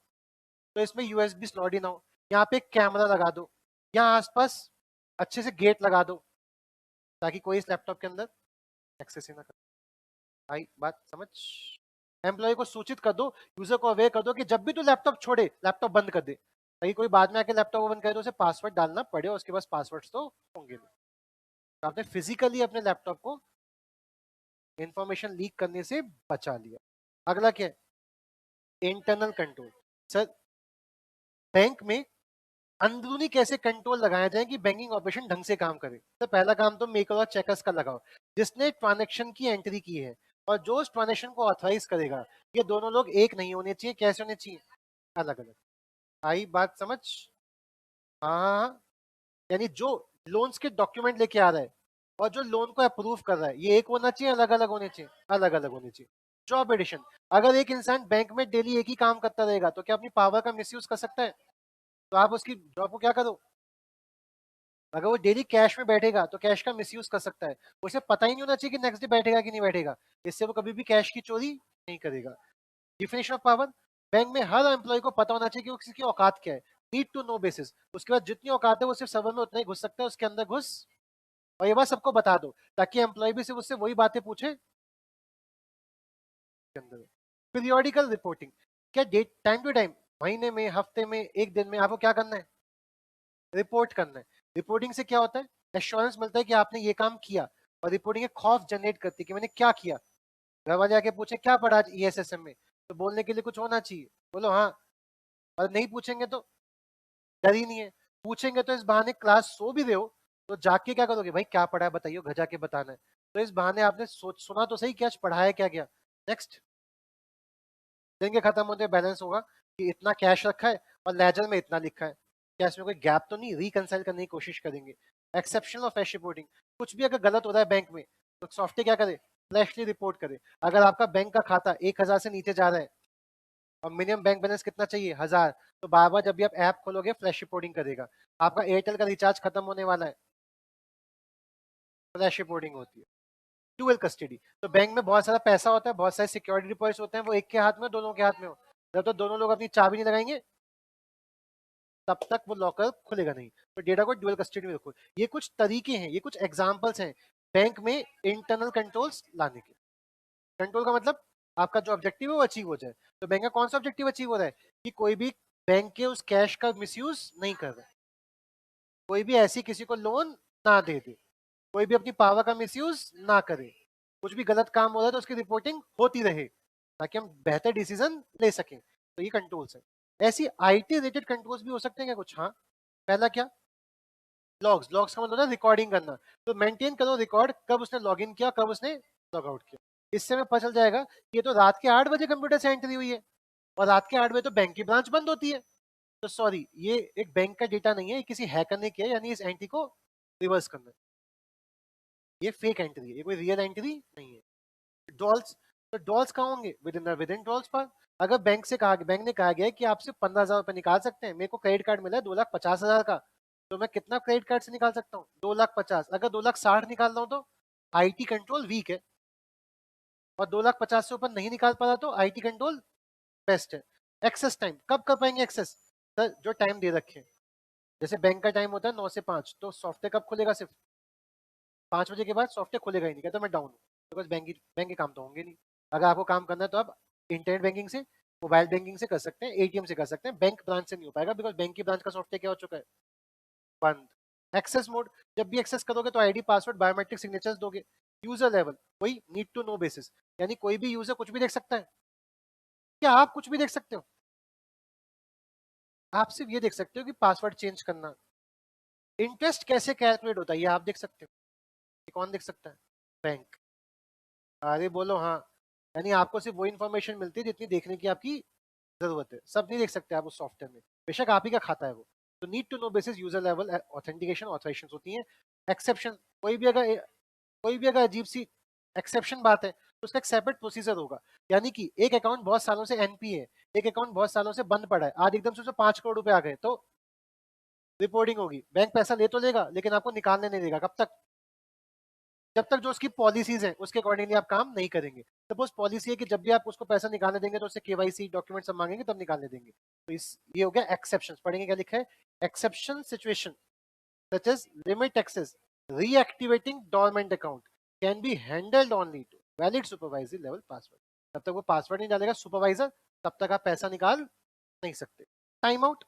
Speaker 2: तो इसमें यूएसबी स्लॉट इन हो, यहाँ पे एक कैमरा लगा दो, यहाँ आसपास अच्छे से गेट लगा दो ताकि कोई इस लैपटॉप के अंदर एक्सेस ही ना कर। आई बात समझ? एम्प्लॉय को सूचित कर दो, यूजर को अवेयर कर दो कि जब भी तू लैपटॉप छोड़े लैपटॉप बंद कर दे, ताकि कोई बाद में आके लैपटॉप ओपन करे तो उसे पासवर्ड डालना पड़े और उसके पास पासवर्ड तो होंगे नहीं। तो आपने फिजिकली अपने लैपटॉप को इंफॉर्मेशन लीक करने से बचा लिया। अगला क्या है? Internal control. सर बैंक में अंदरूनी कैसे कंट्रोल लगाया जाए कि बैंकिंग ऑपरेशन ढंग से काम करे। तो पहला काम तो मेकर और चेकर्स का लगाओ, जिसने ट्रांजैक्शन की एंट्री की है और जो उस ट्रांजैक्शन को ऑथराइज करेगा, ये दोनों लोग एक नहीं होने चाहिए। कैसे होने चाहिए? अलग अलग। आई बात समझ? हाँ हाँ हाँ। यानी जो लोन्स के डॉक्यूमेंट लेके आ रहा है और जो लोन को अप्रूव कर रहा है, ये एक होना चाहिए, अलग अलग होने चाहिए? अलग अलग होने चाहिए। Job addition. अगर एक इंसान बैंक में डेली एक ही काम करता रहेगा तो क्या अपनी पावर का मिसयूज कर सकता है? तो आप उसकी जॉब को क्या करो, अगर वो डेली कैश में बैठेगा तो कैश का मिसयूज कर सकता है। उसे पता ही नहीं होना चाहिए कि नेक्स्ट डे बैठेगा कि नहीं बैठेगा, इससे वो कभी भी कैश की चोरी नहीं करेगा। Definition of power. बैंक में हर एम्प्लॉय को पता होना चाहिए कि वो किसी की औकात क्या है, नीड टू नो बेसिस। उसके बाद जितनी औकात है वो सिर्फ सर्वर में उतना ही घुस सकता है, उसके अंदर घुस, और ये बात सबको बता दो ताकि एम्प्लॉय भी सिर्फ उससे वही बातें पूछे के अंदर। Periodical reporting. क्या डेट टाइम टू टाइम, महीने में, हफ्ते में, एक दिन में आपको क्या करना है? रिपोर्ट करना है। रिपोर्टिंग से क्या होता है? एश्योरेंस मिलता है कि आपने ये काम किया, और रिपोर्टिंग एक खौफ जनरेट करती है कि मैंने क्या किया। घर वाले आके पूछे क्या पढ़ा आज ईएसएसएम में, तो बोलने के लिए कुछ होना चाहिए, बोलो हाँ। और नहीं पूछेंगे तो डर ही नहीं है, पूछेंगे तो इस बहाने क्लास सो भी रहे हो तो जाके क्या करोगे, भाई क्या पढ़ा है बताइए, घर जाके बताना है। तो इस बहाने आपने सोच सुना तो सही, क्या आज पढ़ाया क्या गया। नेक्स्ट। दिन के खत्म होते बैलेंस होगा कि इतना कैश रखा है और लेजर में इतना लिखा है, क्या इसमें कोई गैप तो नहीं, रिकंसाइल करने की कोशिश करेंगे। एक्सेप्शनल और फ्लैश रिपोर्टिंग। कुछ भी अगर गलत हो रहा है बैंक में तो सॉफ्टवेयर क्या करे, फ्लैशली रिपोर्ट करे। अगर आपका बैंक का खाता 1000 से नीचे जा रहा है और मिनिमम बैंक बैलेंस कितना चाहिए, 1000, तो बार बार जब भी आप ऐप खोलोगे फ्लैश रिपोर्टिंग करेगा। आपका एयरटेल का रिचार्ज खत्म होने वाला है, फ्लैश रिपोर्टिंग होती है। Dual custody. तो बैंक में बहुत सारा पैसा होता है, बहुत सारे सिक्योरिटी डिपॉजिट होते हैं, वो एक के हाथ में, दोनों के हाथ में हो, जब तक दोनों लोग अपनी चाबी नहीं लगाएंगे तब तक वो लॉकर खुलेगा नहीं। तो डेटा को ड्यूअल कस्टडी में रखो। ये कुछ तरीके हैं, ये कुछ एग्जांपल्स हैं बैंक में इंटरनल कंट्रोल्स लाने के। कंट्रोल का मतलब आपका जो ऑब्जेक्टिव है वो अचीव हो जाए। तो बैंक का कौन सा ऑब्जेक्टिव अचीव हो रहा है कि कोई भी बैंक के उस कैश का मिसयूज नहीं कर रहा है, कोई भी ऐसी किसी को लोन ना दे दे, कोई भी अपनी पावर का मिसयूज ना करे, कुछ भी गलत काम हो रहा है तो उसकी रिपोर्टिंग होती रहे ताकि हम बेहतर डिसीजन ले सकें। तो ये कंट्रोल्स है। ऐसी आईटी रिलेटेड कंट्रोल्स भी हो सकते हैं क्या कुछ? हाँ। पहला क्या? लॉग्स। लॉग्स का मतलब होता है रिकॉर्डिंग करना। तो मेंटेन करो रिकॉर्ड, कब उसने लॉग इन किया, कब उसने लॉग आउट किया। इससे हमें पता चल जाएगा कि ये तो रात के 8 बजे कंप्यूटर से एंट्री हुई है, और रात के 8 बजे तो बैंक की ब्रांच बंद होती है। तो सॉरी, ये एक बैंक का डेटा नहीं है, ये किसी हैकर ने किया, यानी इस एंट्री को रिवर्स करना है। ये फेक एंट्री है, ये कोई रियल एंट्री नहीं है। डॉल्स। तो डॉल्स कहाँ होंगे? विद इन डॉल्स पर। अगर बैंक ने कहा गया है कि आप सिर्फ 15,000 रुपए निकाल सकते हैं, मेरे को क्रेडिट कार्ड मिला है 2,50,000 का, तो मैं कितना क्रेडिट कार्ड से निकाल सकता हूँ? 2,50,000। अगर 2,60,000 निकाल रहा हूँ तो आईटी कंट्रोल वीक है, और 2,50,000 से ऊपर नहीं निकाल पा रहा तो आईटी कंट्रोल बेस्ट है। एक्सेस टाइम, कब कर पाएंगे एक्सेस? सर जो टाइम दे रखे हैं, जैसे बैंक का टाइम होता है 9 से 5, तो सॉफ्टवेयर कब खुलेगा? सिर्फ 5 बजे के बाद सॉफ्टवेयर खुलेगा ही नहीं, कहता मैं डाउन हूँ, बिकॉज बैंक के काम तो होंगे नहीं। अगर आपको काम करना है तो आप इंटरनेट बैंकिंग से, मोबाइल बैंकिंग से कर सकते हैं, एटीएम से कर सकते हैं, बैंक ब्रांच से नहीं हो पाएगा, बिकॉज बैंक की ब्रांच का सॉफ्टवेयर क्या हो चुका है? बंद। Access mode. जब भी एक्सेस करोगे तो आईडी पासवर्ड बायोमेट्रिक सिग्नेचर्स दोगे। यूजर लेवल, वही नीड टू नो बेसिस, यानी कोई भी यूजर कुछ भी देख सकता है। क्या आप कुछ भी देख सकते हो? आप सिर्फ ये देख सकते हो कि पासवर्ड चेंज करना। इंटरेस्ट कैसे कैलकुलेट होता है ये आप देख सकते हो। ये कौन देख सकता है? बैंक। अरे बोलो हाँ। यानी आपको सिर्फ वो इन्फॉर्मेशन मिलती है जितनी देखने की आपकी जरूरत है, सब नहीं देख सकते आप उस सॉफ्टवेयर में, बेशक आप ही का खाता है वो। तो need to know basis user level authentication authorisation होती है। एक्सेप्शन। कोई भी अगर अजीब सी एक्सेप्शन बात है तो उसका एक सेपरेट प्रोसीजर होगा। यानी कि एक अकाउंट बहुत सालों से एनपी है, एक अकाउंट बहुत सालों से बंद पड़ा है, आज एकदम से उसमें 5 करोड़ रुपए आ गए तो रिपोर्टिंग होगी। बैंक पैसा ले तो लेगा लेकिन आपको निकालने नहीं देगा। कब तक? जब तक जो उसकी पॉलिसीज है उसके अकॉर्डिंगली आप काम नहीं करेंगे। सपोज पॉलिसी है कि जब भी आप उसको पैसा निकालने देंगे तो उससे केवाईसी डॉक्यूमेंट सब मांगेंगे तब निकालने देंगे। तो इस ये हो गया एक्सेप्शन। पढ़ेंगे क्या लिखा है? Exception situation such as limit access, reactivating dormant account can be handled only to valid supervisory level password। जब तक वो पासवर्ड नहीं डालेगा सुपरवाइजर तब तक आप पैसा निकाल नहीं सकते। टाइम आउट,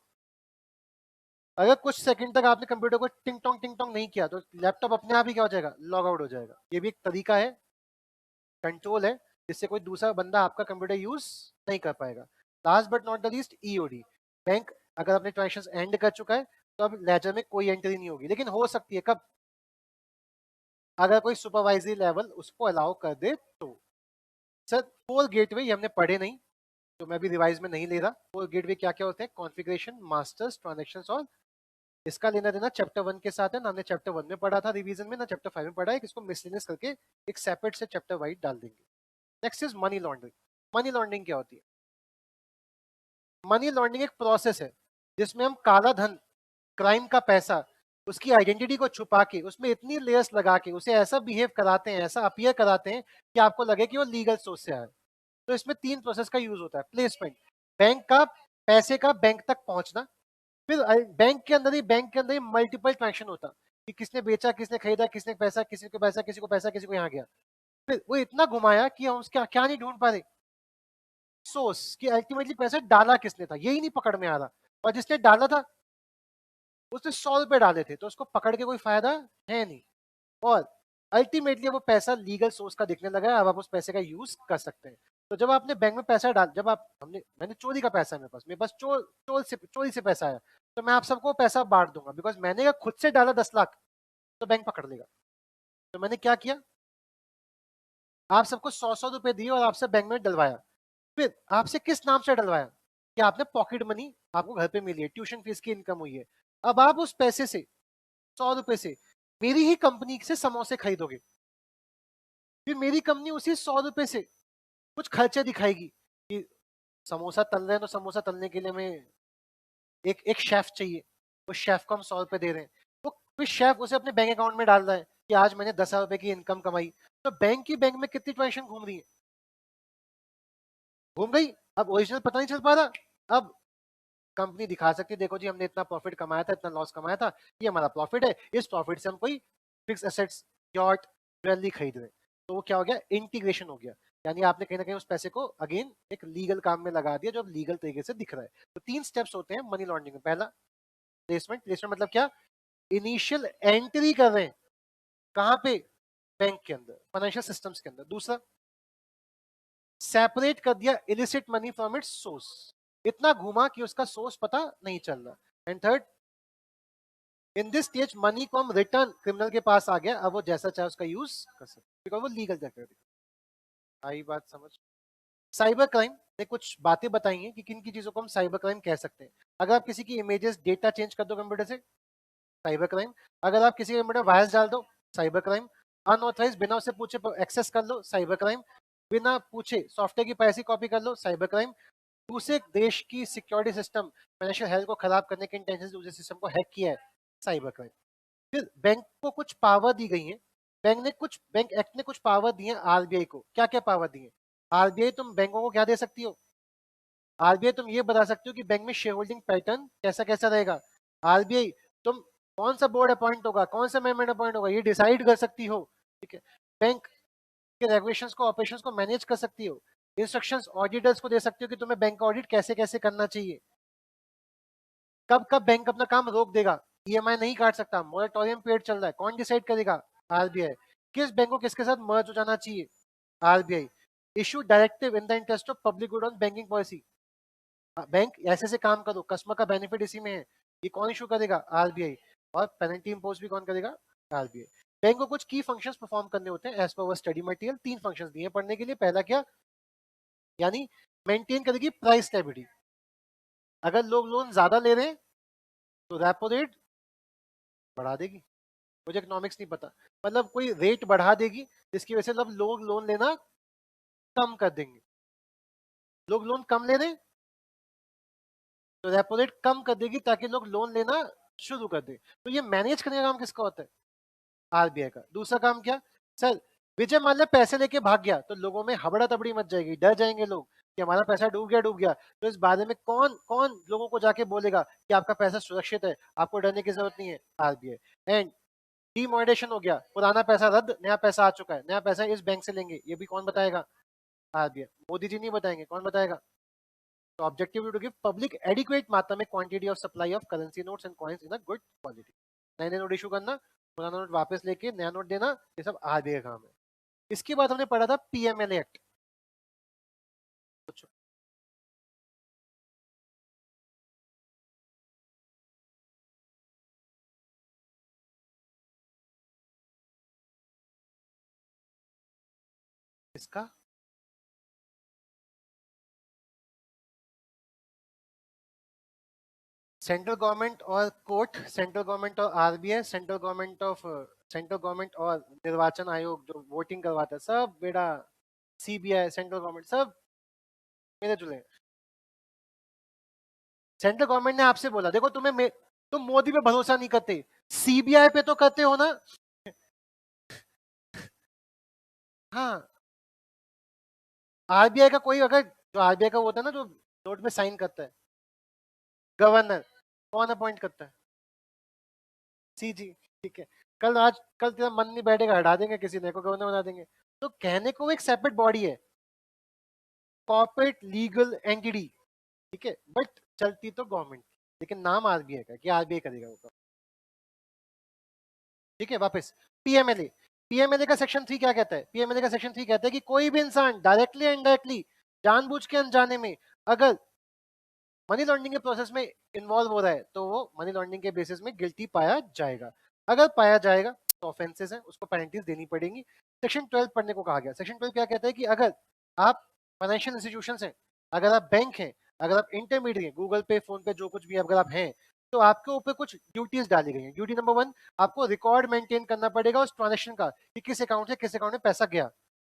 Speaker 2: अगर कुछ सेकंड तक आपने कंप्यूटर को टिंग टोंग नहीं किया तो लैपटॉप अपने आप ही क्या हो जाएगा? लॉग आउट हो जाएगा। ये भी एक तरीका है, कंट्रोल है, जिससे कोई दूसरा बंदा आपका कंप्यूटर यूज नहीं कर पाएगा। Last but not the least EOD. Bank अगर अपने ट्रांजेक्शन एंड कर चुका है तो अब लेजर में कोई एंट्री नहीं होगी, लेकिन हो सकती है कब? अगर कोई सुपरवाइजरी लेवल उसको अलाउ कर दे तो। सर फोर गेटवे ये हमने पढ़े नहीं तो मैं भी रिवाइज में नहीं ले रहा। फोर गेटवे क्या क्या होते हैं? कॉन्फ़िगरेशन, मास्टर्स, ट्रांजैक्शंस और इसका लेना देना चैप्टर 1 के साथ है ना। हमने चैप्टर 1 में पढ़ा था रिवीजन में, ना चैप्टर 5 में पढ़ा है। इसको मिसलेनियस करके एक सेपरेट से चैप्टर वाइज डाल देंगे। Next is money laundering. Money laundering क्या होती है? मनी लॉन्ड्रिंग एक प्रोसेस है जिसमें हम काला धन, क्राइम का पैसा, उसकी आइडेंटिटी को छुपा के उसमें इतनी लेयर्स लगा के उसे ऐसा बिहेव कराते हैं, ऐसा अपीयर कराते हैं कि आपको लगे कि वो लीगल सोर्स से आया। तो इसमें 3 प्रोसेस का यूज होता है। प्लेसमेंट, बैंक का पैसे का बैंक तक पहुंचना। फिर बैंक के अंदर ही मल्टीपल ट्रांजेक्शन होता कि किसने बेचा, किसने खरीदा, किसने पैसा, किसी को पैसा, किसी को पैसा, किसी को यहाँ गया। फिर वो इतना घुमाया कि हम उसका क्या नहीं ढूंढ पा रहे सोर्स, कि अल्टीमेटली पैसा डाला किसने था यही नहीं पकड़ में आ रहा। और जिसने डाला था उसने 100 रुपए डाले थे तो उसको पकड़ के कोई फायदा है नहीं। और अल्टीमेटली वो पैसा लीगल सोर्स का दिखने लगा है, अब आप उस पैसे का यूज कर सकते हैं। तो जब आपने बैंक में पैसा डाल, जब आप हमने मैंने चोरी का पैसा है मेरे पास चोरी से पैसा आया तो मैं आप सबको पैसा बांट दूंगा, बिकॉज मैंने अगर खुद से डाला 10 लाख तो बैंक पकड़ लेगा। तो मैंने क्या किया? आप सबको 100 रुपए दिए और आपसे बैंक में डलवाया। फिर आपसे किस नाम से डलवाया? कि आपने पॉकेट मनी आपको घर पे मिली है, ट्यूशन फीस की इनकम हुई है। अब आप उस पैसे से 100 रुपए से मेरी ही कंपनी से समोसे खरीदोगे। फिर मेरी कंपनी उसी 100 रुपए से कुछ खर्चे दिखाएगी कि समोसा तल रहे हैं तो समोसा तलने के लिए हमें एक एक शेफ चाहिए, उस शेफ को हम 100 रुपए दे रहे हैं। तो फिर शेफ उसे अपने बैंक अकाउंट में डाल रहा है कि आज मैंने 10,000 रुपए की इनकम कमाई। तो बैंक में कितनी ट्रांजेक्शन घूम रही है? घूम गई। अब ओरिजिनल पता नहीं चल पा रहा। अब कंपनी दिखा सकती है, देखो जी हमने इतना प्रॉफिट कमाया था, इतना लॉस कमाया था, ये हमारा प्रॉफिट है, इस प्रॉफिट से हम कोई फिक्स एसेट्स, यॉट, ज्वेलरी खरीद रहे हैं। तो वो क्या हो गया? इंटीग्रेशन हो गया। यानी आपने कहीं ना कहीं उस पैसे को अगेन एक लीगल काम में लगा दिया जो अब लीगल तरीके से दिख रहा है। तो 3 स्टेप्स होते हैं मनी लॉन्ड्रिंग में। पहला प्लेसमेंट। प्लेसमेंट मतलब क्या? इनिशियल एंट्री कर रहे हैं कहाँ पे? बैंक के अंदर, फाइनेंशियल सिस्टम्स के अंदर। दूसरा सेपरेट कर दिया illicit money from its source, इतना घुमा कि उसका सोर्स पता नहीं चल रहा। And third, in this stage money को हम रिटर्न क्रिमिनल के पास आ गया, अब वो जैसा चाहे उसका यूज कर सकते बिकॉज वो लीगल जगह। आई बात समझ? साइबर क्राइम ने कुछ बातें बताई हैं कि किन की चीजों को हम साइबर क्राइम कह सकते हैं। अगर आप किसी की इमेजेस डेटा चेंज कर दो कंप्यूटर से, साइबर क्राइम। अगर आप किसी के कंप्यूटर वायरस डाल दो, साइबर क्राइम। अनऑथराइज बिना उससे पूछे एक्सेस कर लो, साइबर क्राइम। बिना पूछे सॉफ्टवेयर की पैसे कॉपी कर लो, साइबर क्राइम। दूसरे देश की सिक्योरिटी सिस्टम, फाइनेंशियल हेल्थ को खराब करने के इंटेंशन से दूसरे सिस्टम को हैक किया है, साइबर क्राइम। फिर बैंक को कुछ पावर दी गई है, बैंक एक्ट ने कुछ पावर दी है आरबीआई को। क्या क्या पावर दी है? आरबीआई तुम बैंकों को क्या दे सकती हो? आरबीआई तुम ये बता सकते हो कि बैंक में शेयर होल्डिंग पैटर्न कैसा कैसा रहेगा। आरबीआई तुम कौन सा बोर्ड अपॉइंट होगा, कौन सा मेंबर अपॉइंट होगा, ये डिसाइड कर सकती हो। ठीक है। बैंक के रेगुलेशंस को, ऑपरेशंस को मैनेज कर सकती हो। इंस्ट्रक्शंस ऑडिटर्स को दे सकती हो कि तुम्हें बैंक का ऑडिट कैसे कैसे करना चाहिए। कब कब बैंक अपना काम रोक देगा, ईएमआई नहीं काट सकता, मोरेटोरियम पीरियड चल रहा है, कौन डिसाइड करेगा? आरबीआई। किस बैंक को किसके साथ मर्ज हो जाना चाहिए? RBI. Issue directive in the interest of public good on banking policy. Bank ऐसे से काम करो, कस्टमर का बेनिफिट इसी में है, ये कौन इशू करेगा? आरबीआई। और पेनल्टी इंपोज भी कौन करेगा? आरबीआई। बैंक को कुछ की फंक्शंस परफॉर्म करने होते हैं एज पर वो स्टडी मटेरियल। 3 फंक्शंस दिए पढ़ने के लिए। पहला क्या? यानी मेंटेन करेगी प्राइस स्टेबिलिटी। अगर लोग लोन ज्यादा ले रहे हैं तो रेपो रेट बढ़ा देगी। मुझे इकोनॉमिक्स नहीं पता, मतलब कोई रेट बढ़ा देगी जिसकी वजह से मतलब लोग लोन लेना कम कर देंगे, लोग लोन कम ले रहे हैं तो रेपो रेट कम कर देगी ताकि लोग लोन लेना शुरू कर दें। तो ये मैनेज करने का काम किसका होता है? आरबीआई का। दूसरा काम क्या सर, विजय माल्या पैसे लेके भाग गया तो लोगों में हबड़ा तबड़ी मच जाएगी, डर जाएंगे लोग कि हमारा पैसा डूब गया। तो इस बारे में कौन कौन लोगों को जाके बोलेगा कि आपका पैसा सुरक्षित है, आपको डरने की जरूरत नहीं है? आरबीआई। एंड डीमोनेटाइजेशन हो गया, पुराना पैसा रद्द, नया पैसा आ चुका है, नया पैसा इस बैंक से लेंगे, ये भी कौन बताएगा? आरबीआई। मोदी जी नहीं बताएंगे, कौन बताएगा? तो objective to give public adequate मात्रा में quantity of supply of currency notes and coins in a good quality. नए नए नोट इशू करना, पुराना नोट वापस लेके नया नोट देना, ये सब आरबीआई का काम है। इसके बाद हमने पढ़ा था पीएमएलए एक्ट। इसका सेंट्रल गवर्नमेंट और कोर्ट, सेंट्रल गवर्नमेंट और आरबीआई, सेंट्रल गवर्नमेंट और निर्वाचन आयोग जो वोटिंग करवाता है, सब बेटा सीबीआई, सेंट्रल गवर्नमेंट, सब मेरे जुले। सेंट्रल गवर्नमेंट ने आपसे बोला देखो तुम मोदी पे भरोसा नहीं करते, सीबीआई पे तो करते हो ना? हाँ, आरबीआई का कोई अगर, जो आरबीआई का होता है ना जो नोट में साइन करता है, गवर्नर, कौन अपॉइंट करता है? सीजी। ठीक है, कल तेरा मन नहीं बैठेगा, हटा देंगे, किसी नए को गवर्नर बना देंगे। तो कहने को एक सेपरेट बॉडी है, कॉर्पोरेट लीगल एंटिटी, ठीक है, बट चलती तो गवर्नमेंट, लेकिन नाम आरबीआई का, कि आरबीआई करेगा वो काम। ठीक है, वापस पीएमएलए। पीएमएलए का सेक्शन 3 क्या कहता है? पीएमएलए का सेक्शन 3 कहता है कि कोई भी इंसान डायरेक्टली इनडायरेक्टली, जानबूझ के अनजाने में, अगर मनी लॉन्ड्रिंग के प्रोसेस में इन्वॉल्व हो रहा है तो वो मनी लॉन्ड्रिंग के बेसिस में गिल्टी पाया जाएगा। अगर पाया जाएगा तो ऑफेंसेस है, उसको पेनल्टीज देनी पड़ेंगी। सेक्शन 12 पढ़ने को कहा गया। सेक्शन 12 क्या कहता है कि अगर आप फाइनेंशियल इंस्टीट्यूशन हैं, अगर आप बैंक हैं, अगर आप इंटरमीडिएट हैं, गूगल पे, फोन पे, जो कुछ भी अगर आप हैं, तो आपके ऊपर कुछ ड्यूटीज डाली गई हैं। ड्यूटी नंबर 1, आपको रिकॉर्ड मेंटेन करना पड़ेगा उस ट्रांजेक्शन का कि किस अकाउंट से किस अकाउंट में पैसा गया।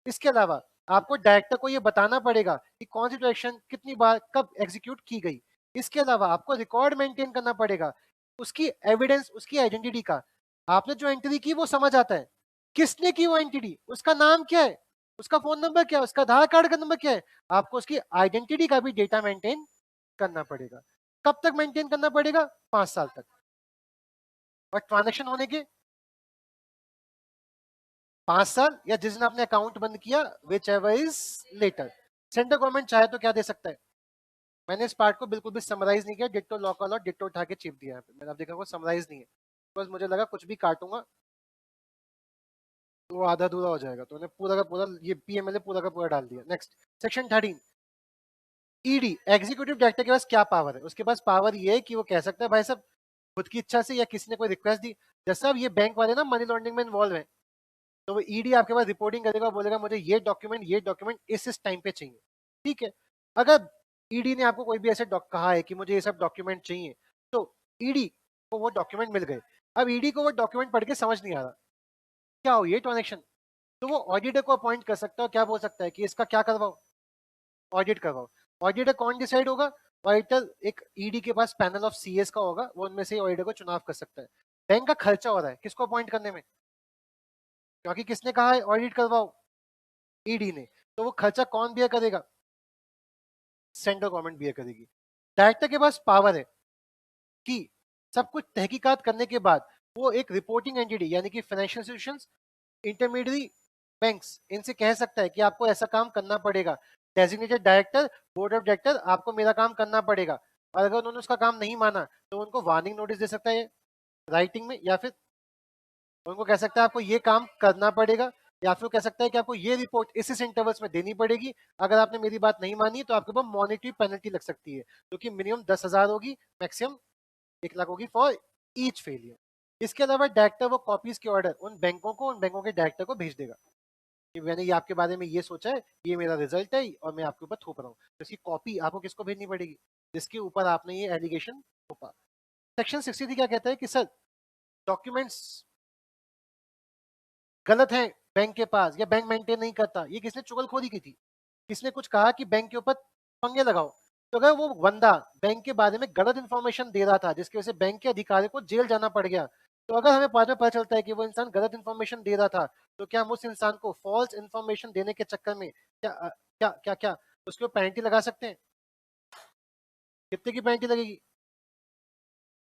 Speaker 2: इसके अलावा आपको डायरेक्टर को ये बताना पड़ेगा कि कौन सी ट्रांजेक्शन कितनी बार कब एग्जीक्यूट की गई। इसके अलावा आपको रिकॉर्ड मेंटेन करना पड़ेगा उसकी एविडेंस, उसकी आइडेंटिटी का। आपने जो एंट्री की वो समझ आता है, किसने की वो एंटिटी, उसका नाम क्या है, उसका फोन नंबर क्या है, उसका आधार कार्ड का नंबर क्या है। आपको उसकी आइडेंटिटी का भी डेटा मेंटेन करना पड़ेगा। कब तक मेंटेन करना पड़ेगा? 5 साल तक। और ट्रांजेक्शन होने के 5 साल, या जिस दिन आपने अकाउंट बंद किया, which ever is later. Central government चाहे तो क्या दे सकता है? मैंने इस पार्ट को बिल्कुल भी समराइज नहीं किया, डिट्टो लॉ का लॉ डिट्टो उठा के चिप दिया है। मैंने आप देखा वो समराइज नहीं है, बस मुझे लगा कुछ भी काटूंगा तो वो आधा अधूरा हो जाएगा, तो मैंने पूरा का पूरा ये पीएमएलए पूरा का पूरा डाल दिया। Next, section 13, ED, executive director के पास क्या पावर है? उसके पास पावर ये है कि वो कह सकता है भाई साहब खुद की इच्छा से, या किसी ने कोई रिक्वेस्ट दी, जैसे अब ये बैंक वाले ना मनी लॉन्ड्रिंग में इन्वॉल्व है, तो वो ईडी आपके पास रिपोर्टिंग करेगा, बोलेगा मुझे ये डॉक्यूमेंट इस टाइम पे चाहिए। ठीक है, अगर ईडी ने आपको कोई भी ऐसे कहा है कि मुझे ये सब डॉक्यूमेंट चाहिए, तो ईडी को वो डॉक्यूमेंट मिल गए। अब ईडी को वो डॉक्यूमेंट पढ़ के समझ नहीं आ रहा क्या हो ये ट्रांजेक्शन, तो वो ऑडिटर को अपॉइंट कर सकता है। क्या बोल सकता है कि इसका क्या करवाओ, ऑडिट करवाओ। ऑडिटर कौन डिसाइड होगा? ऑडिटर, एक ईडी के पास पैनल ऑफ सीएस का होगा, वो उनमें से ऑडिटर को चुनाव कर सकता है। बैंक का खर्चा हो रहा है किसको अपॉइंट करने में, क्योंकि किसने कहा है ऑडिट करवाओ? ईडी ने। तो वो खर्चा कौन बियर करेगा? सेंट्रल गवर्नमेंट बियर करेगी। डायरेक्टर के पास पावर है कि सब कुछ तहकीकात करने के बाद वो एक रिपोर्टिंग एंटिटी यानी कि फाइनेंशियल इंस्टीट्यूशंस, इंटरमीडियरी बैंक्स, इनसे कह सकता है कि आपको ऐसा काम करना पड़ेगा। Designated director, board of director, आपको मेरा काम करना पड़ेगा। और अगर उन्होंने उसका काम नहीं माना तो उनको वार्निंग नोटिस दे सकता है राइटिंग में, या फिर उनको कह सकता है आपको ये काम करना पड़ेगा, या फिर कह सकता है कि आपको ये रिपोर्ट इस इंटरवल्स में देनी पड़ेगी। अगर आपने मेरी बात नहीं मानी तो आपके ऊपर मॉनेटरी पेनल्टी लग सकती है, जो कि मिनिमम 10,000 होगी, मैक्सिमम 1 लाख होगी फॉर ईच फेलियर। इसके अलावा डायरेक्टर वो कॉपीज के ऑर्डर उन बैंकों के डायरेक्टर को भेज देगा कि मैंने ये आपके बारे में ये सोचा है, ये मेरा रिजल्ट है और मैं आपके ऊपर थोप रहा हूँ। तो इसकी कॉपी आपको किसको भेजनी पड़ेगी? जिसके ऊपर आपने ये एलिगेशन थोपा। सेक्शन 63 क्या कहता है कि सर डॉक्यूमेंट्स गलत है बैंक के पास या बैंक मेंटेन नहीं करता, ये किसने चुगलखोरी की थी, किसने कुछ कहा कि बैंक के ऊपर पंगे लगाओ, तो अगर वो बंदा बैंक के बारे में गलत इन्फॉर्मेशन दे रहा था जिसकी वजह से बैंक के अधिकारी को जेल जाना पड़ गया, तो अगर हमें बाद में पता चलता है कि वो इंसान गलत इन्फॉर्मेशन दे रहा था, तो क्या हम उस इंसान को फॉल्स इन्फॉर्मेशन देने के चक्कर में क्या उसके ऊपर पेनल्टी लगा सकते हैं? कितने की पेनल्टी लगेगी?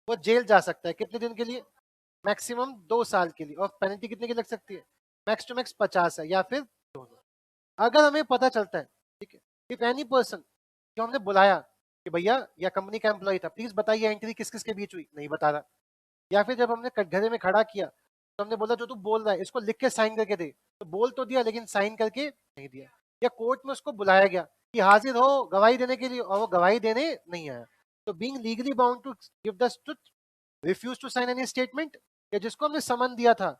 Speaker 2: वो जेल जा सकता है कितने दिन के लिए? मैक्सिमम 2 साल के लिए। और पेनल्टी कितने की लग सकती है? मैक्स टू मैक्स 50 है या फिर दोनों। अगर हमें पता चलता है, ठीक है, इफ एनी पर्सन जो हमने बुलाया कि भैया या कंपनी का एम्प्लॉय था, प्लीज बताइए एंट्री किस किस के बीच हुई, नहीं बता रहा, या फिर जब हमने कटघरे में खड़ा किया तो हमने बोला जो तू बोल रहा है इसको लिख के साइन करके दे, तो बोल तो दिया लेकिन साइन करके नहीं दिया, या कोर्ट में उसको बुलाया गया कि हाजिर हो गवाही देने के लिए और वो गवाही देने नहीं आया, तो being legally bound to give the truth, refuse to sign any statement, या जिसको हमने समन दिया था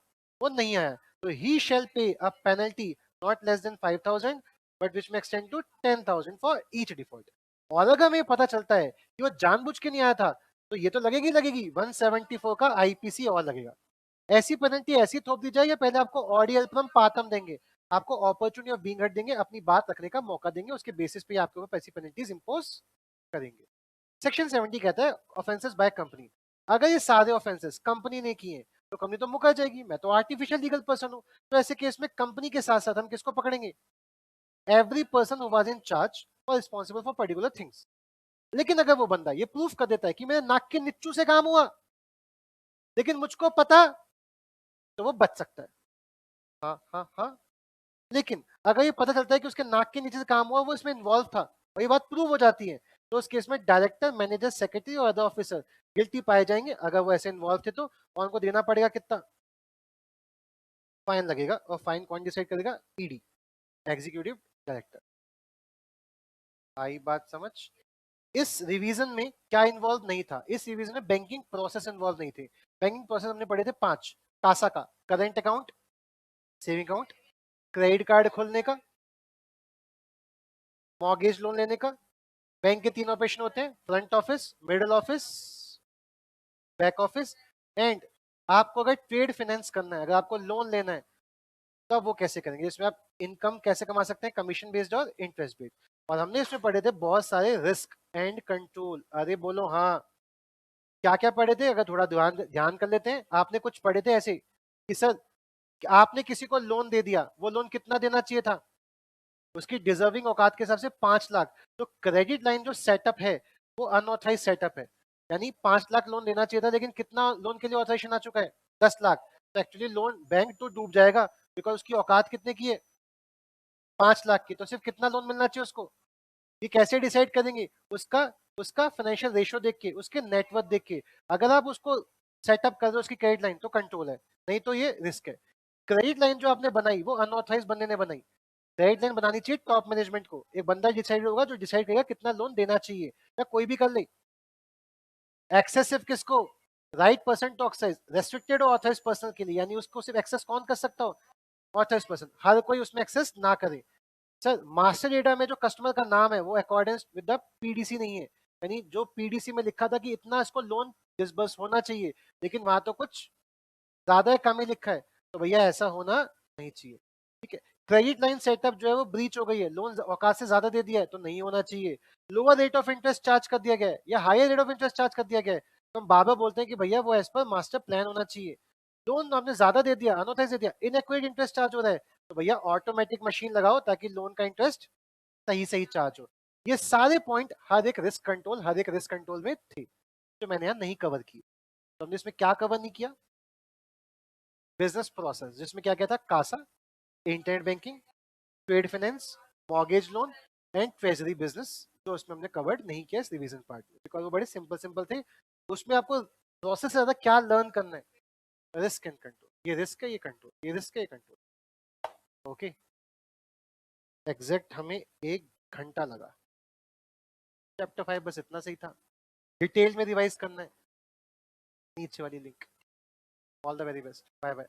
Speaker 2: वो नहीं आया, तो he shall pay a penalty not less than 5,000 but which में extend to 10,000 for each default. और अगर हमें पता चलता है कि वो जानबूझ के नहीं आया था, तो ये तो लगेगी 174 का आईपीसी और लगेगा। ऐसी पेनल्टी ऐसी थोप दी जाए या पहले आपको ऑडी अल्पम पातम देंगे, आपको अपॉर्चुनिटी ऑफ बीइंग हर्ड देंगे, अपनी बात रखने का मौका देंगे, उसके बेसिस पे आपके ऊपर ऐसी पेनल्टीज इंपोज करेंगे। सेक्शन 70 कहता है ऑफेंसेस बाय कंपनी। अगर ये सारे ऑफेंसेस कंपनी ने किए तो कंपनी तो मुकर जाएगी, मैं तो आर्टिफिशियल लीगल पर्सन हूं, तो ऐसे केस में कंपनी के साथ साथ हम किसको पकड़ेंगे? Every person who was in charge और रिस्पांसिबल फॉर पर्टिकुलर थिंग्स। लेकिन अगर वो बंदा ये प्रूफ कर देता है कि मेरे नाक के निच्चू से काम हुआ लेकिन मुझको पता, तो वो बच सकता है। हाँ हाँ हाँ। लेकिन अगर ये पता चलता है कि उसके नाक के नीचे से काम हुआ, वो इसमें इन्वॉल्व था और ये बात प्रूव हो जाती है, तो उस केस में डायरेक्टर, मैनेजर, सेक्रेटरी और अदर ऑफिसर गिल्टी पाए जाएंगे। अगर वो ऐसे इन्वॉल्व थे तो और उनको देना पड़ेगा कितना? फाइन लगेगा। और फाइन कौन डिसाइड करेगा? ED, executive director. आई बात समझ? इस रिवीजन में क्या इन्वॉल्व नहीं था? इस रिवीजन में बैंकिंग प्रोसेस इन्वॉल्व नहीं थे। बैंकिंग प्रोसेस हमने पढ़े थे 5। कासा का, current account, saving account, credit card खोलने का, मॉर्गेज लोन लेने का। बैंक के 3 ऑपरेशन होते हैं, front office, middle office, back office. And आपको अगर ट्रेड फाइनेंस करना है, अगर आपको लोन लेना है, तो वो कैसे करेंगे? इसमें आप इनकम कैसे कमा सकते हैं? कमीशन बेस्ड और इंटरेस्ट बेस्ड। और हमने इसमें पढ़े थे बहुत सारे रिस्क एंड कंट्रोल। अरे बोलो हाँ, क्या क्या पढ़े थे? अगर थोड़ा ध्यान ध्यान कर लेते हैं। आपने कुछ पढ़े थे ऐसे कि सर आपने किसी को लोन दे दिया, वो लोन कितना देना चाहिए था? उसकी डिजर्विंग औकात के हिसाब से 5 लाख। तो क्रेडिट लाइन जो सेटअप है वो अनऑथराइज सेटअप है, यानी 5 लाख लोन देना चाहिए था, लेकिन कितना लोन के लिए ऑथराइजेशन आ चुका है? 10 लाख। तो एक्चुअली लोन बैंक तो डूब जाएगा, बिकॉज उसकी औकात कितने की है? 5 लाख की। तो सिर्फ कितना लोन मिलना चाहिए उसको? ये कैसे डिसाइड करेंगे? उसका उसका फाइनेंशियल रेशियो देख के, उसके नेटवर्क देख के। अगर आप उसको सेटअप कर रहे हो उसकी क्रेडिट लाइन, तो कंट्रोल है, नहीं तो ये रिस्क है। क्रेडिट लाइन जो आपने बनाई वो अनऑथराइज बंदे ने बनाई। क्रेडिट लाइन बनानी चाहिए टॉप मैनेजमेंट को। एक बंदा डिसाइड होगा जो डिसाइड करेगा कितना लोन देना चाहिए, या कोई भी कर ले। एक्सेसिव किसको? Right person to access, restricted और ऑथराइज पर्सन के लिए, यानी उसको सिर्फ एक्सेस कौन कर सकता हो? Authorise person. हर कोई उसमें एक्सेस ना करे। सर मास्टर डेटा में जो कस्टमर का नाम है वो अकॉर्डेंस विद द पीडीसी नहीं है, यानी जो पीडीसी में लिखा था कि इतना इसको लोन डिसबर्स होना चाहिए, लेकिन वहां तो कुछ ज्यादा कम ही लिखा है, तो भैया ऐसा होना नहीं चाहिए। ठीक है। क्रेडिट लाइन सेटअप जो है वो ब्रीच हो गई है, लोन औकात से ज्यादा दे दिया है, तो नहीं होना चाहिए। Lower rate of interest charge कर दिया गया है या higher rate of interest charge कर दिया गया है, तो हम बार बार बोलते हैं कि भैया वो एज पर मास्टर प्लान होना चाहिए। लोन आपने ज्यादा दे दिया, अनऑथराइज दे दिया, इनएक्वेट इंटरेस्ट चार्ज हो रहा है, तो भैया ऑटोमेटिक मशीन लगाओ ताकि लोन का इंटरेस्ट सही सही चार्ज हो। ये सारे पॉइंट हर एक रिस्क कंट्रोल में थे, जो मैंने यहाँ नहीं कवर की। तो हमने इसमें क्या कवर नहीं किया? बिजनेस प्रोसेस, जिसमें क्या क्या था? CASA, internet banking, trade finance, mortgage loan and treasury business, जो इसमें हमने कवर्ड नहीं किया इस रिवीजन पार्ट में, बिकॉज वो बड़े सिंपल सिंपल थे। उसमें आपको प्रोसेस से ज्यादा क्या लर्न करना है? Risk and control. ये रिस्क है, ये कंट्रोल, ये रिस्क है, ये कंट्रोल। ओके। एग्जैक्ट हमें 1 घंटा लगा। चैप्टर 5 बस इतना सही था। डिटेल में रिवाइज करना है, नीचे वाली link. All the very best, bye bye.